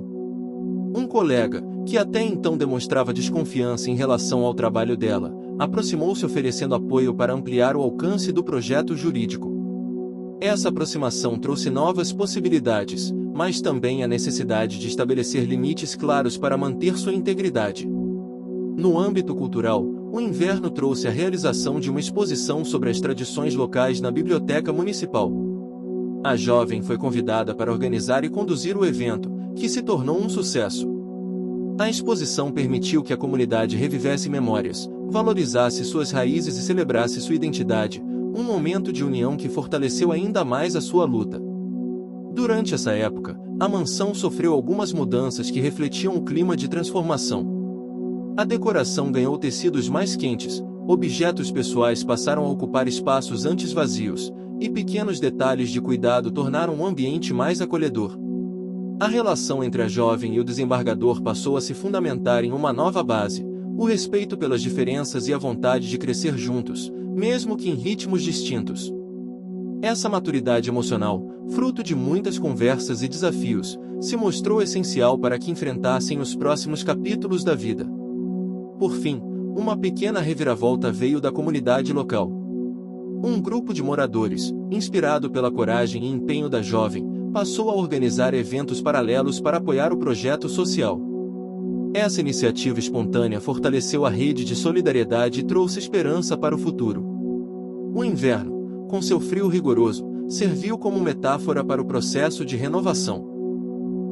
Um colega, que até então demonstrava desconfiança em relação ao trabalho dela, aproximou-se oferecendo apoio para ampliar o alcance do projeto jurídico. Essa aproximação trouxe novas possibilidades, mas também a necessidade de estabelecer limites claros para manter sua integridade. No âmbito cultural, o inverno trouxe a realização de uma exposição sobre as tradições locais na biblioteca municipal. A jovem foi convidada para organizar e conduzir o evento, que se tornou um sucesso. A exposição permitiu que a comunidade revivesse memórias, valorizasse suas raízes e celebrasse sua identidade, um momento de união que fortaleceu ainda mais a sua luta. Durante essa época, a mansão sofreu algumas mudanças que refletiam o clima de transformação. A decoração ganhou tecidos mais quentes, objetos pessoais passaram a ocupar espaços antes vazios, e pequenos detalhes de cuidado tornaram o ambiente mais acolhedor. A relação entre a jovem e o desembargador passou a se fundamentar em uma nova base, o respeito pelas diferenças e a vontade de crescer juntos, mesmo que em ritmos distintos. Essa maturidade emocional, fruto de muitas conversas e desafios, se mostrou essencial para que enfrentassem os próximos capítulos da vida. Por fim, uma pequena reviravolta veio da comunidade local. Um grupo de moradores, inspirado pela coragem e empenho da jovem, passou a organizar eventos paralelos para apoiar o projeto social. Essa iniciativa espontânea fortaleceu a rede de solidariedade e trouxe esperança para o futuro. O inverno, com seu frio rigoroso, serviu como metáfora para o processo de renovação.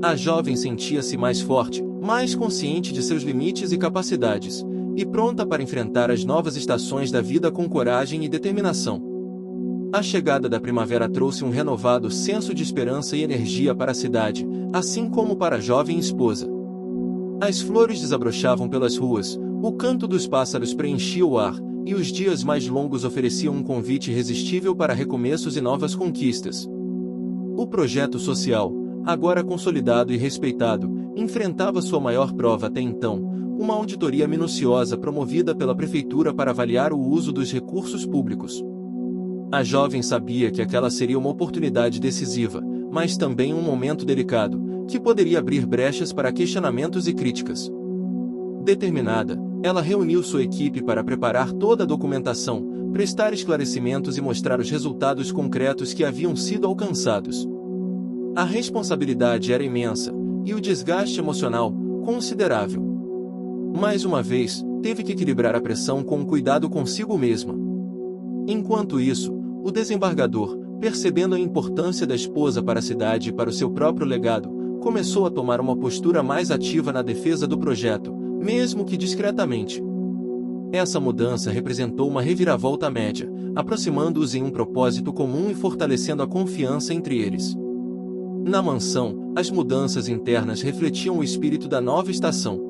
A jovem sentia-se mais forte, mais consciente de seus limites e capacidades, e pronta para enfrentar as novas estações da vida com coragem e determinação. A chegada da primavera trouxe um renovado senso de esperança e energia para a cidade, assim como para a jovem esposa. As flores desabrochavam pelas ruas, o canto dos pássaros preenchia o ar, e os dias mais longos ofereciam um convite irresistível para recomeços e novas conquistas. O projeto social, agora consolidado e respeitado, enfrentava sua maior prova até então, uma auditoria minuciosa promovida pela prefeitura para avaliar o uso dos recursos públicos. A jovem sabia que aquela seria uma oportunidade decisiva, mas também um momento delicado, que poderia abrir brechas para questionamentos e críticas. Determinada, ela reuniu sua equipe para preparar toda a documentação, prestar esclarecimentos e mostrar os resultados concretos que haviam sido alcançados. A responsabilidade era imensa, e o desgaste emocional, considerável. Mais uma vez, teve que equilibrar a pressão com cuidado consigo mesma. Enquanto isso, o desembargador, percebendo a importância da esposa para a cidade e para o seu próprio legado, começou a tomar uma postura mais ativa na defesa do projeto, mesmo que discretamente. Essa mudança representou uma reviravolta média, aproximando-os em um propósito comum e fortalecendo a confiança entre eles. Na mansão, as mudanças internas refletiam o espírito da nova estação.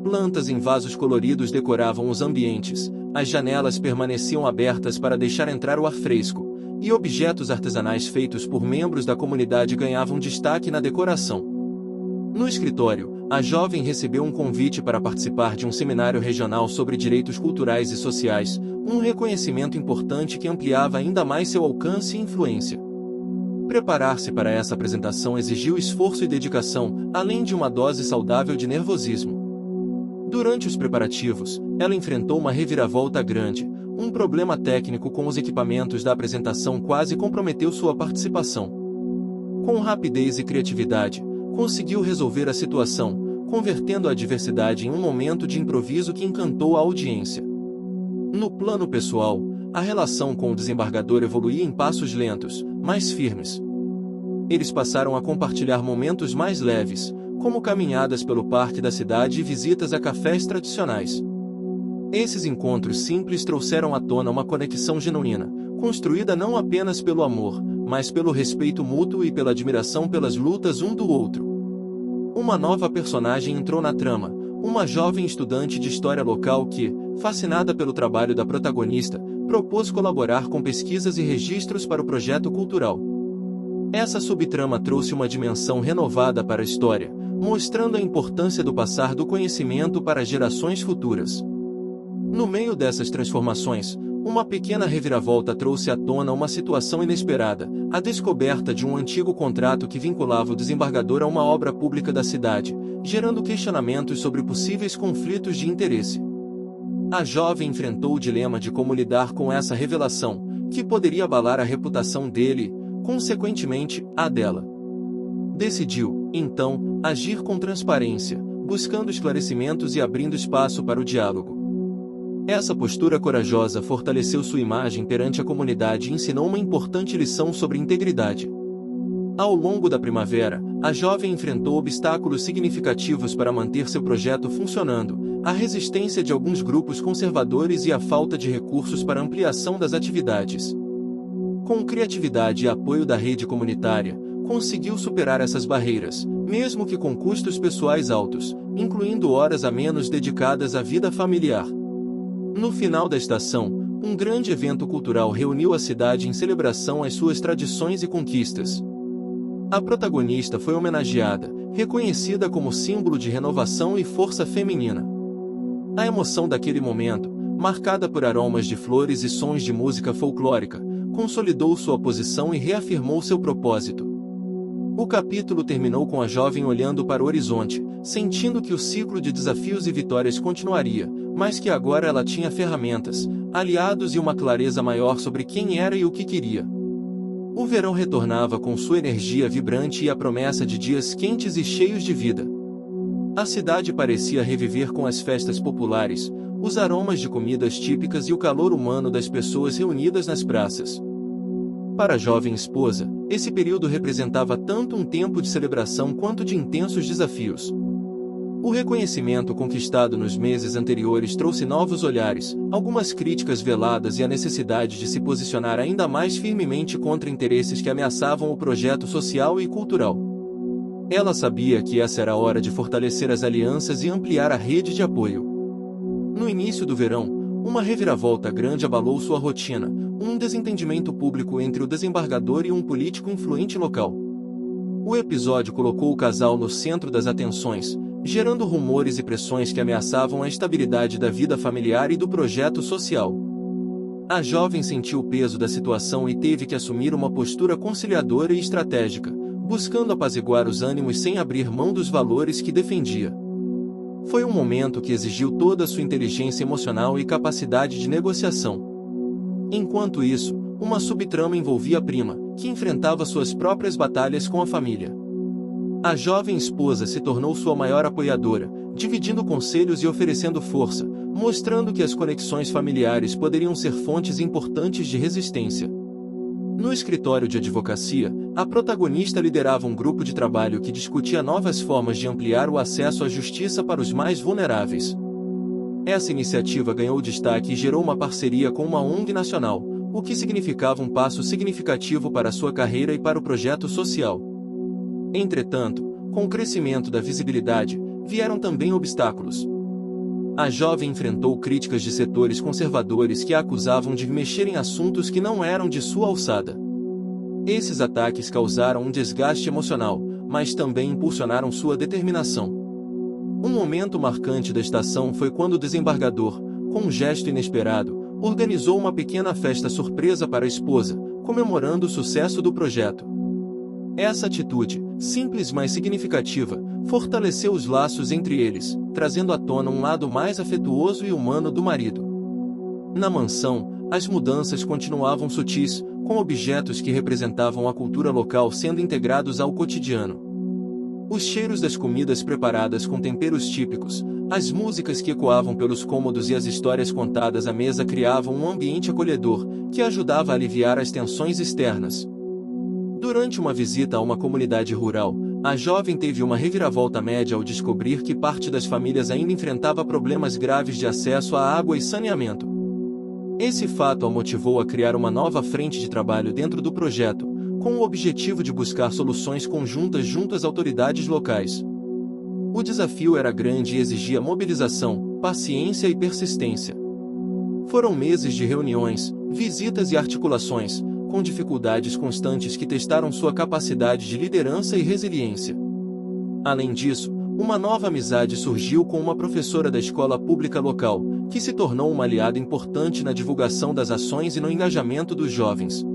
Plantas em vasos coloridos decoravam os ambientes, as janelas permaneciam abertas para deixar entrar o ar fresco, e objetos artesanais feitos por membros da comunidade ganhavam destaque na decoração. No escritório, a jovem recebeu um convite para participar de um seminário regional sobre direitos culturais e sociais, um reconhecimento importante que ampliava ainda mais seu alcance e influência. Preparar-se para essa apresentação exigiu esforço e dedicação, além de uma dose saudável de nervosismo. Durante os preparativos, ela enfrentou uma reviravolta grande. Um problema técnico com os equipamentos da apresentação quase comprometeu sua participação. Com rapidez e criatividade, conseguiu resolver a situação, convertendo a adversidade em um momento de improviso que encantou a audiência. No plano pessoal, a relação com o desembargador evoluía em passos lentos, mas firmes. Eles passaram a compartilhar momentos mais leves, como caminhadas pelo parque da cidade e visitas a cafés tradicionais. Esses encontros simples trouxeram à tona uma conexão genuína, construída não apenas pelo amor, mas pelo respeito mútuo e pela admiração pelas lutas um do outro. Uma nova personagem entrou na trama, uma jovem estudante de história local que, fascinada pelo trabalho da protagonista, propôs colaborar com pesquisas e registros para o projeto cultural. Essa subtrama trouxe uma dimensão renovada para a história, mostrando a importância do passar do conhecimento para gerações futuras. No meio dessas transformações, uma pequena reviravolta trouxe à tona uma situação inesperada, a descoberta de um antigo contrato que vinculava o desembargador a uma obra pública da cidade, gerando questionamentos sobre possíveis conflitos de interesse. A jovem enfrentou o dilema de como lidar com essa revelação, que poderia abalar a reputação dele e, consequentemente, a dela. Decidiu, então, agir com transparência, buscando esclarecimentos e abrindo espaço para o diálogo. Essa postura corajosa fortaleceu sua imagem perante a comunidade e ensinou uma importante lição sobre integridade. Ao longo da primavera, a jovem enfrentou obstáculos significativos para manter seu projeto funcionando, a resistência de alguns grupos conservadores e a falta de recursos para ampliação das atividades. Com criatividade e apoio da rede comunitária, conseguiu superar essas barreiras, mesmo que com custos pessoais altos, incluindo horas a menos dedicadas à vida familiar. No final da estação, um grande evento cultural reuniu a cidade em celebração às suas tradições e conquistas. A protagonista foi homenageada, reconhecida como símbolo de renovação e força feminina. A emoção daquele momento, marcada por aromas de flores e sons de música folclórica, consolidou sua posição e reafirmou seu propósito. O capítulo terminou com a jovem olhando para o horizonte, sentindo que o ciclo de desafios e vitórias continuaria, mas que agora ela tinha ferramentas, aliados e uma clareza maior sobre quem era e o que queria. O verão retornava com sua energia vibrante e a promessa de dias quentes e cheios de vida. A cidade parecia reviver com as festas populares, os aromas de comidas típicas e o calor humano das pessoas reunidas nas praças. Para a jovem esposa, esse período representava tanto um tempo de celebração quanto de intensos desafios. O reconhecimento conquistado nos meses anteriores trouxe novos olhares, algumas críticas veladas e a necessidade de se posicionar ainda mais firmemente contra interesses que ameaçavam o projeto social e cultural. Ela sabia que essa era a hora de fortalecer as alianças e ampliar a rede de apoio. No início do verão, uma reviravolta grande abalou sua rotina, um desentendimento público entre o desembargador e um político influente local. O episódio colocou o casal no centro das atenções, gerando rumores e pressões que ameaçavam a estabilidade da vida familiar e do projeto social. A jovem sentiu o peso da situação e teve que assumir uma postura conciliadora e estratégica, buscando apaziguar os ânimos sem abrir mão dos valores que defendia. Foi um momento que exigiu toda a sua inteligência emocional e capacidade de negociação. Enquanto isso, uma subtrama envolvia a prima, que enfrentava suas próprias batalhas com a família. A jovem esposa se tornou sua maior apoiadora, dividindo conselhos e oferecendo força, mostrando que as conexões familiares poderiam ser fontes importantes de resistência. No escritório de advocacia, a protagonista liderava um grupo de trabalho que discutia novas formas de ampliar o acesso à justiça para os mais vulneráveis. Essa iniciativa ganhou destaque e gerou uma parceria com uma ONG nacional, o que significava um passo significativo para sua carreira e para o projeto social. Entretanto, com o crescimento da visibilidade, vieram também obstáculos. A jovem enfrentou críticas de setores conservadores que a acusavam de mexer em assuntos que não eram de sua alçada. Esses ataques causaram um desgaste emocional, mas também impulsionaram sua determinação. Um momento marcante da estação foi quando o desembargador, com um gesto inesperado, organizou uma pequena festa surpresa para a esposa, comemorando o sucesso do projeto. Essa atitude, simples mas significativa, fortaleceu os laços entre eles, trazendo à tona um lado mais afetuoso e humano do marido. Na mansão, as mudanças continuavam sutis, com objetos que representavam a cultura local sendo integrados ao cotidiano. Os cheiros das comidas preparadas com temperos típicos, as músicas que ecoavam pelos cômodos e as histórias contadas à mesa criavam um ambiente acolhedor, que ajudava a aliviar as tensões externas. Durante uma visita a uma comunidade rural, a jovem teve uma reviravolta média ao descobrir que parte das famílias ainda enfrentava problemas graves de acesso à água e saneamento. Esse fato a motivou a criar uma nova frente de trabalho dentro do projeto, com o objetivo de buscar soluções conjuntas junto às autoridades locais. O desafio era grande e exigia mobilização, paciência e persistência. Foram meses de reuniões, visitas e articulações, com dificuldades constantes que testaram sua capacidade de liderança e resiliência. Além disso, uma nova amizade surgiu com uma professora da escola pública local, que se tornou uma aliada importante na divulgação das ações e no engajamento dos jovens.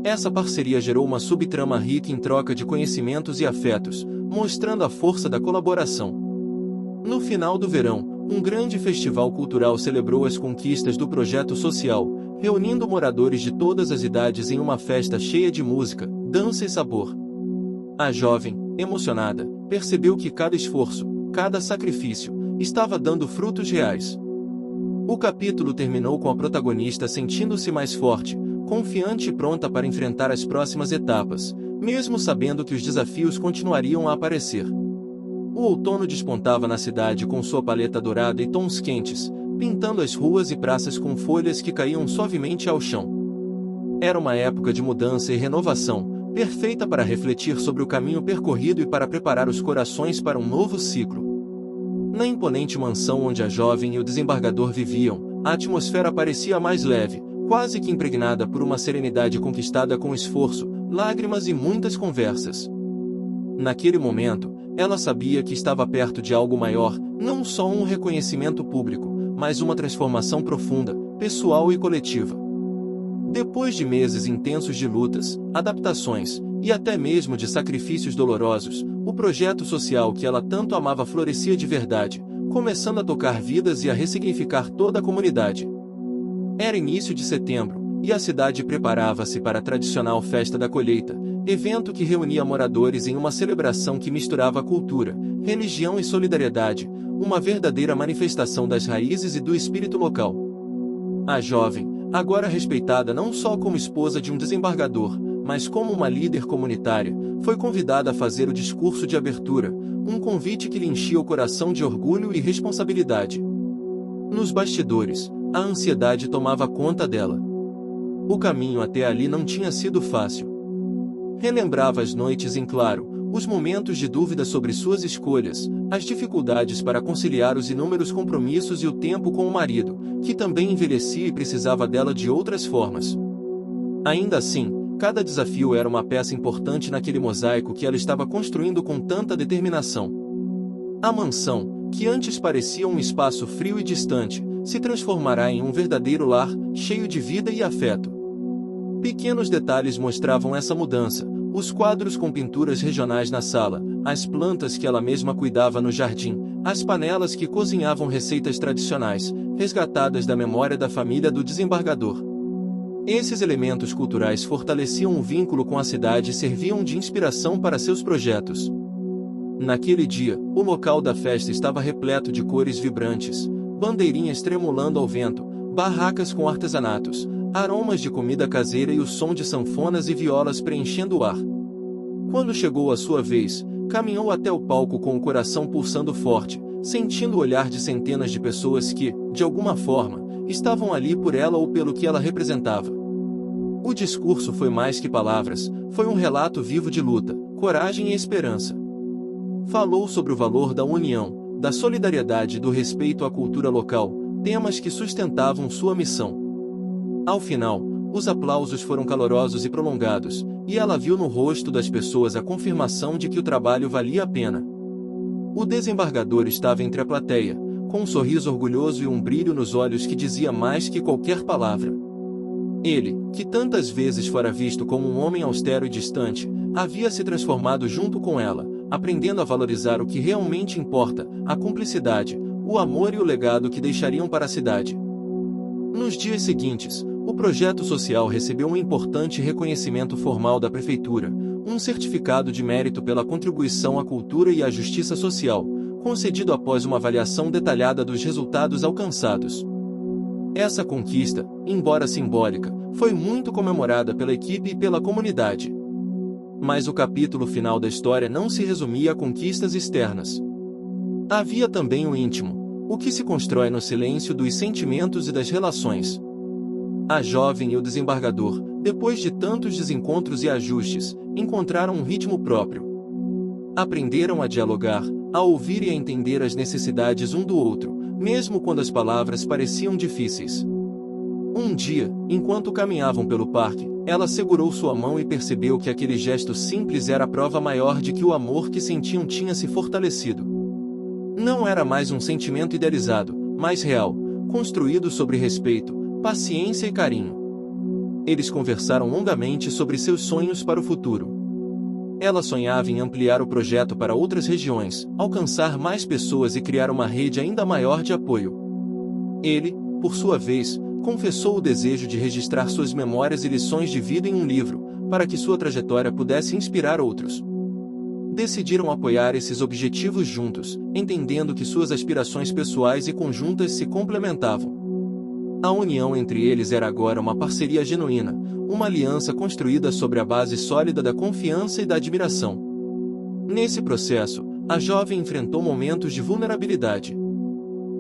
Essa parceria gerou uma subtrama rica em troca de conhecimentos e afetos, mostrando a força da colaboração. No final do verão, um grande festival cultural celebrou as conquistas do projeto social, reunindo moradores de todas as idades em uma festa cheia de música, dança e sabor. A jovem, emocionada, percebeu que cada esforço, cada sacrifício, estava dando frutos reais. O capítulo terminou com a protagonista sentindo-se mais forte, confiante e pronta para enfrentar as próximas etapas, mesmo sabendo que os desafios continuariam a aparecer. O outono despontava na cidade com sua paleta dourada e tons quentes, pintando as ruas e praças com folhas que caíam suavemente ao chão. Era uma época de mudança e renovação, perfeita para refletir sobre o caminho percorrido e para preparar os corações para um novo ciclo. Na imponente mansão onde a jovem e o desembargador viviam, a atmosfera parecia mais leve, quase que impregnada por uma serenidade conquistada com esforço, lágrimas e muitas conversas. Naquele momento, ela sabia que estava perto de algo maior, não só um reconhecimento público, mas uma transformação profunda, pessoal e coletiva. Depois de meses intensos de lutas, adaptações, e até mesmo de sacrifícios dolorosos, o projeto social que ela tanto amava florescia de verdade, começando a tocar vidas e a ressignificar toda a comunidade. Era início de setembro, e a cidade preparava-se para a tradicional Festa da Colheita, evento que reunia moradores em uma celebração que misturava cultura, religião e solidariedade, uma verdadeira manifestação das raízes e do espírito local. A jovem, agora respeitada não só como esposa de um desembargador, mas como uma líder comunitária, foi convidada a fazer o discurso de abertura, um convite que lhe enchia o coração de orgulho e responsabilidade. Nos bastidores, a ansiedade tomava conta dela. O caminho até ali não tinha sido fácil. Relembrava as noites em claro, os momentos de dúvida sobre suas escolhas, as dificuldades para conciliar os inúmeros compromissos e o tempo com o marido, que também envelhecia e precisava dela de outras formas. Ainda assim, cada desafio era uma peça importante naquele mosaico que ela estava construindo com tanta determinação. A mansão, que antes parecia um espaço frio e distante, se transformará em um verdadeiro lar, cheio de vida e afeto. Pequenos detalhes mostravam essa mudança: os quadros com pinturas regionais na sala, as plantas que ela mesma cuidava no jardim, as panelas que cozinhavam receitas tradicionais, resgatadas da memória da família do desembargador. Esses elementos culturais fortaleciam o vínculo com a cidade e serviam de inspiração para seus projetos. Naquele dia, o local da festa estava repleto de cores vibrantes, bandeirinhas tremulando ao vento, barracas com artesanatos, aromas de comida caseira e o som de sanfonas e violas preenchendo o ar. Quando chegou a sua vez, caminhou até o palco com o coração pulsando forte, sentindo o olhar de centenas de pessoas que, de alguma forma, estavam ali por ela ou pelo que ela representava. O discurso foi mais que palavras, foi um relato vivo de luta, coragem e esperança. Falou sobre o valor da união, da solidariedade e do respeito à cultura local, temas que sustentavam sua missão. Ao final, os aplausos foram calorosos e prolongados, e ela viu no rosto das pessoas a confirmação de que o trabalho valia a pena. O desembargador estava entre a plateia, com um sorriso orgulhoso e um brilho nos olhos que dizia mais que qualquer palavra. Ele, que tantas vezes fora visto como um homem austero e distante, havia se transformado junto com ela, aprendendo a valorizar o que realmente importa, a cumplicidade, o amor e o legado que deixariam para a cidade. Nos dias seguintes, o projeto social recebeu um importante reconhecimento formal da prefeitura, um certificado de mérito pela contribuição à cultura e à justiça social, concedido após uma avaliação detalhada dos resultados alcançados. Essa conquista, embora simbólica, foi muito comemorada pela equipe e pela comunidade. Mas o capítulo final da história não se resumia a conquistas externas. Havia também o íntimo, o que se constrói no silêncio dos sentimentos e das relações. A jovem e o desembargador, depois de tantos desencontros e ajustes, encontraram um ritmo próprio. Aprenderam a dialogar, a ouvir e a entender as necessidades um do outro, mesmo quando as palavras pareciam difíceis. Um dia, enquanto caminhavam pelo parque, ela segurou sua mão e percebeu que aquele gesto simples era a prova maior de que o amor que sentiam tinha se fortalecido. Não era mais um sentimento idealizado, mas real, construído sobre respeito, paciência e carinho. Eles conversaram longamente sobre seus sonhos para o futuro. Ela sonhava em ampliar o projeto para outras regiões, alcançar mais pessoas e criar uma rede ainda maior de apoio. Ele, por sua vez, confessou o desejo de registrar suas memórias e lições de vida em um livro, para que sua trajetória pudesse inspirar outros. Decidiram apoiar esses objetivos juntos, entendendo que suas aspirações pessoais e conjuntas se complementavam. A união entre eles era agora uma parceria genuína, uma aliança construída sobre a base sólida da confiança e da admiração. Nesse processo, a jovem enfrentou momentos de vulnerabilidade.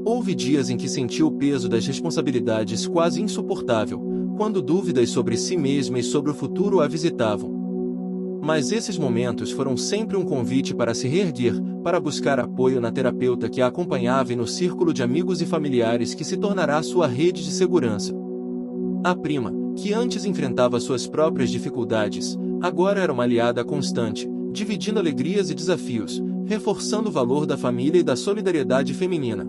Houve dias em que sentiu o peso das responsabilidades quase insuportável, quando dúvidas sobre si mesma e sobre o futuro a visitavam. Mas esses momentos foram sempre um convite para se reerguer, para buscar apoio na terapeuta que a acompanhava e no círculo de amigos e familiares que se tornará sua rede de segurança. A prima, que antes enfrentava suas próprias dificuldades, agora era uma aliada constante, dividindo alegrias e desafios, reforçando o valor da família e da solidariedade feminina.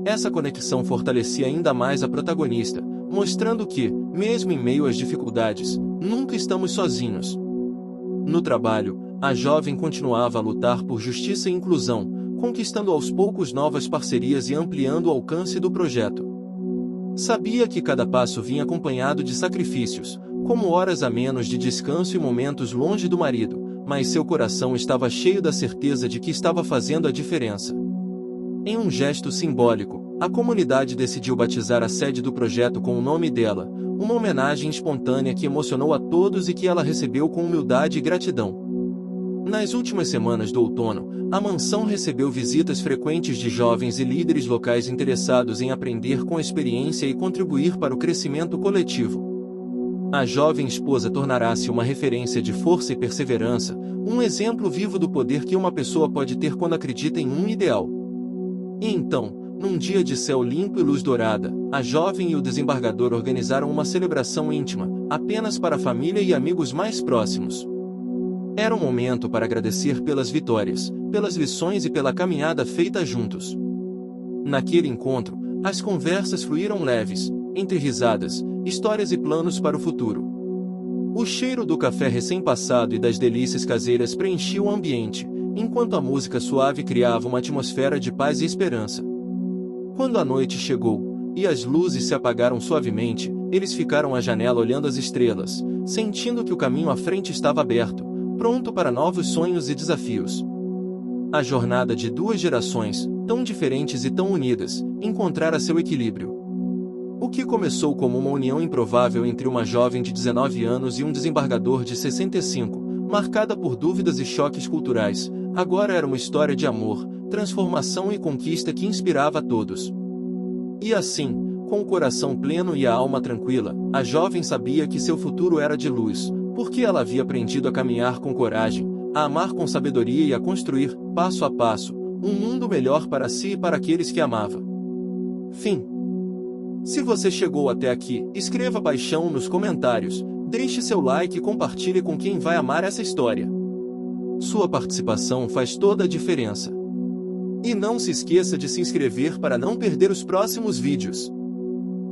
Essa conexão fortalecia ainda mais a protagonista, mostrando que, mesmo em meio às dificuldades, nunca estamos sozinhos. No trabalho, a jovem continuava a lutar por justiça e inclusão, conquistando aos poucos novas parcerias e ampliando o alcance do projeto. Sabia que cada passo vinha acompanhado de sacrifícios, como horas a menos de descanso e momentos longe do marido, mas seu coração estava cheio da certeza de que estava fazendo a diferença. Em um gesto simbólico, a comunidade decidiu batizar a sede do projeto com o nome dela, uma homenagem espontânea que emocionou a todos e que ela recebeu com humildade e gratidão. Nas últimas semanas do outono, a mansão recebeu visitas frequentes de jovens e líderes locais interessados em aprender com a experiência e contribuir para o crescimento coletivo. A jovem esposa tornará-se uma referência de força e perseverança, um exemplo vivo do poder que uma pessoa pode ter quando acredita em um ideal. E então, num dia de céu limpo e luz dourada, a jovem e o desembargador organizaram uma celebração íntima, apenas para a família e amigos mais próximos. Era um momento para agradecer pelas vitórias, pelas lições e pela caminhada feita juntos. Naquele encontro, as conversas fluíram leves, entre risadas, histórias e planos para o futuro. O cheiro do café recém-passado e das delícias caseiras preenchia o ambiente, enquanto a música suave criava uma atmosfera de paz e esperança. Quando a noite chegou, e as luzes se apagaram suavemente, eles ficaram à janela olhando as estrelas, sentindo que o caminho à frente estava aberto, pronto para novos sonhos e desafios. A jornada de duas gerações, tão diferentes e tão unidas, encontrara seu equilíbrio. O que começou como uma união improvável entre uma jovem de 19 anos e um desembargador de 65, marcada por dúvidas e choques culturais, agora era uma história de amor, transformação e conquista que inspirava a todos. E assim, com o coração pleno e a alma tranquila, a jovem sabia que seu futuro era de luz, porque ela havia aprendido a caminhar com coragem, a amar com sabedoria e a construir, passo a passo, um mundo melhor para si e para aqueles que amava. Fim. Se você chegou até aqui, escreva paixão nos comentários, deixe seu like e compartilhe com quem vai amar essa história. Sua participação faz toda a diferença. E não se esqueça de se inscrever para não perder os próximos vídeos.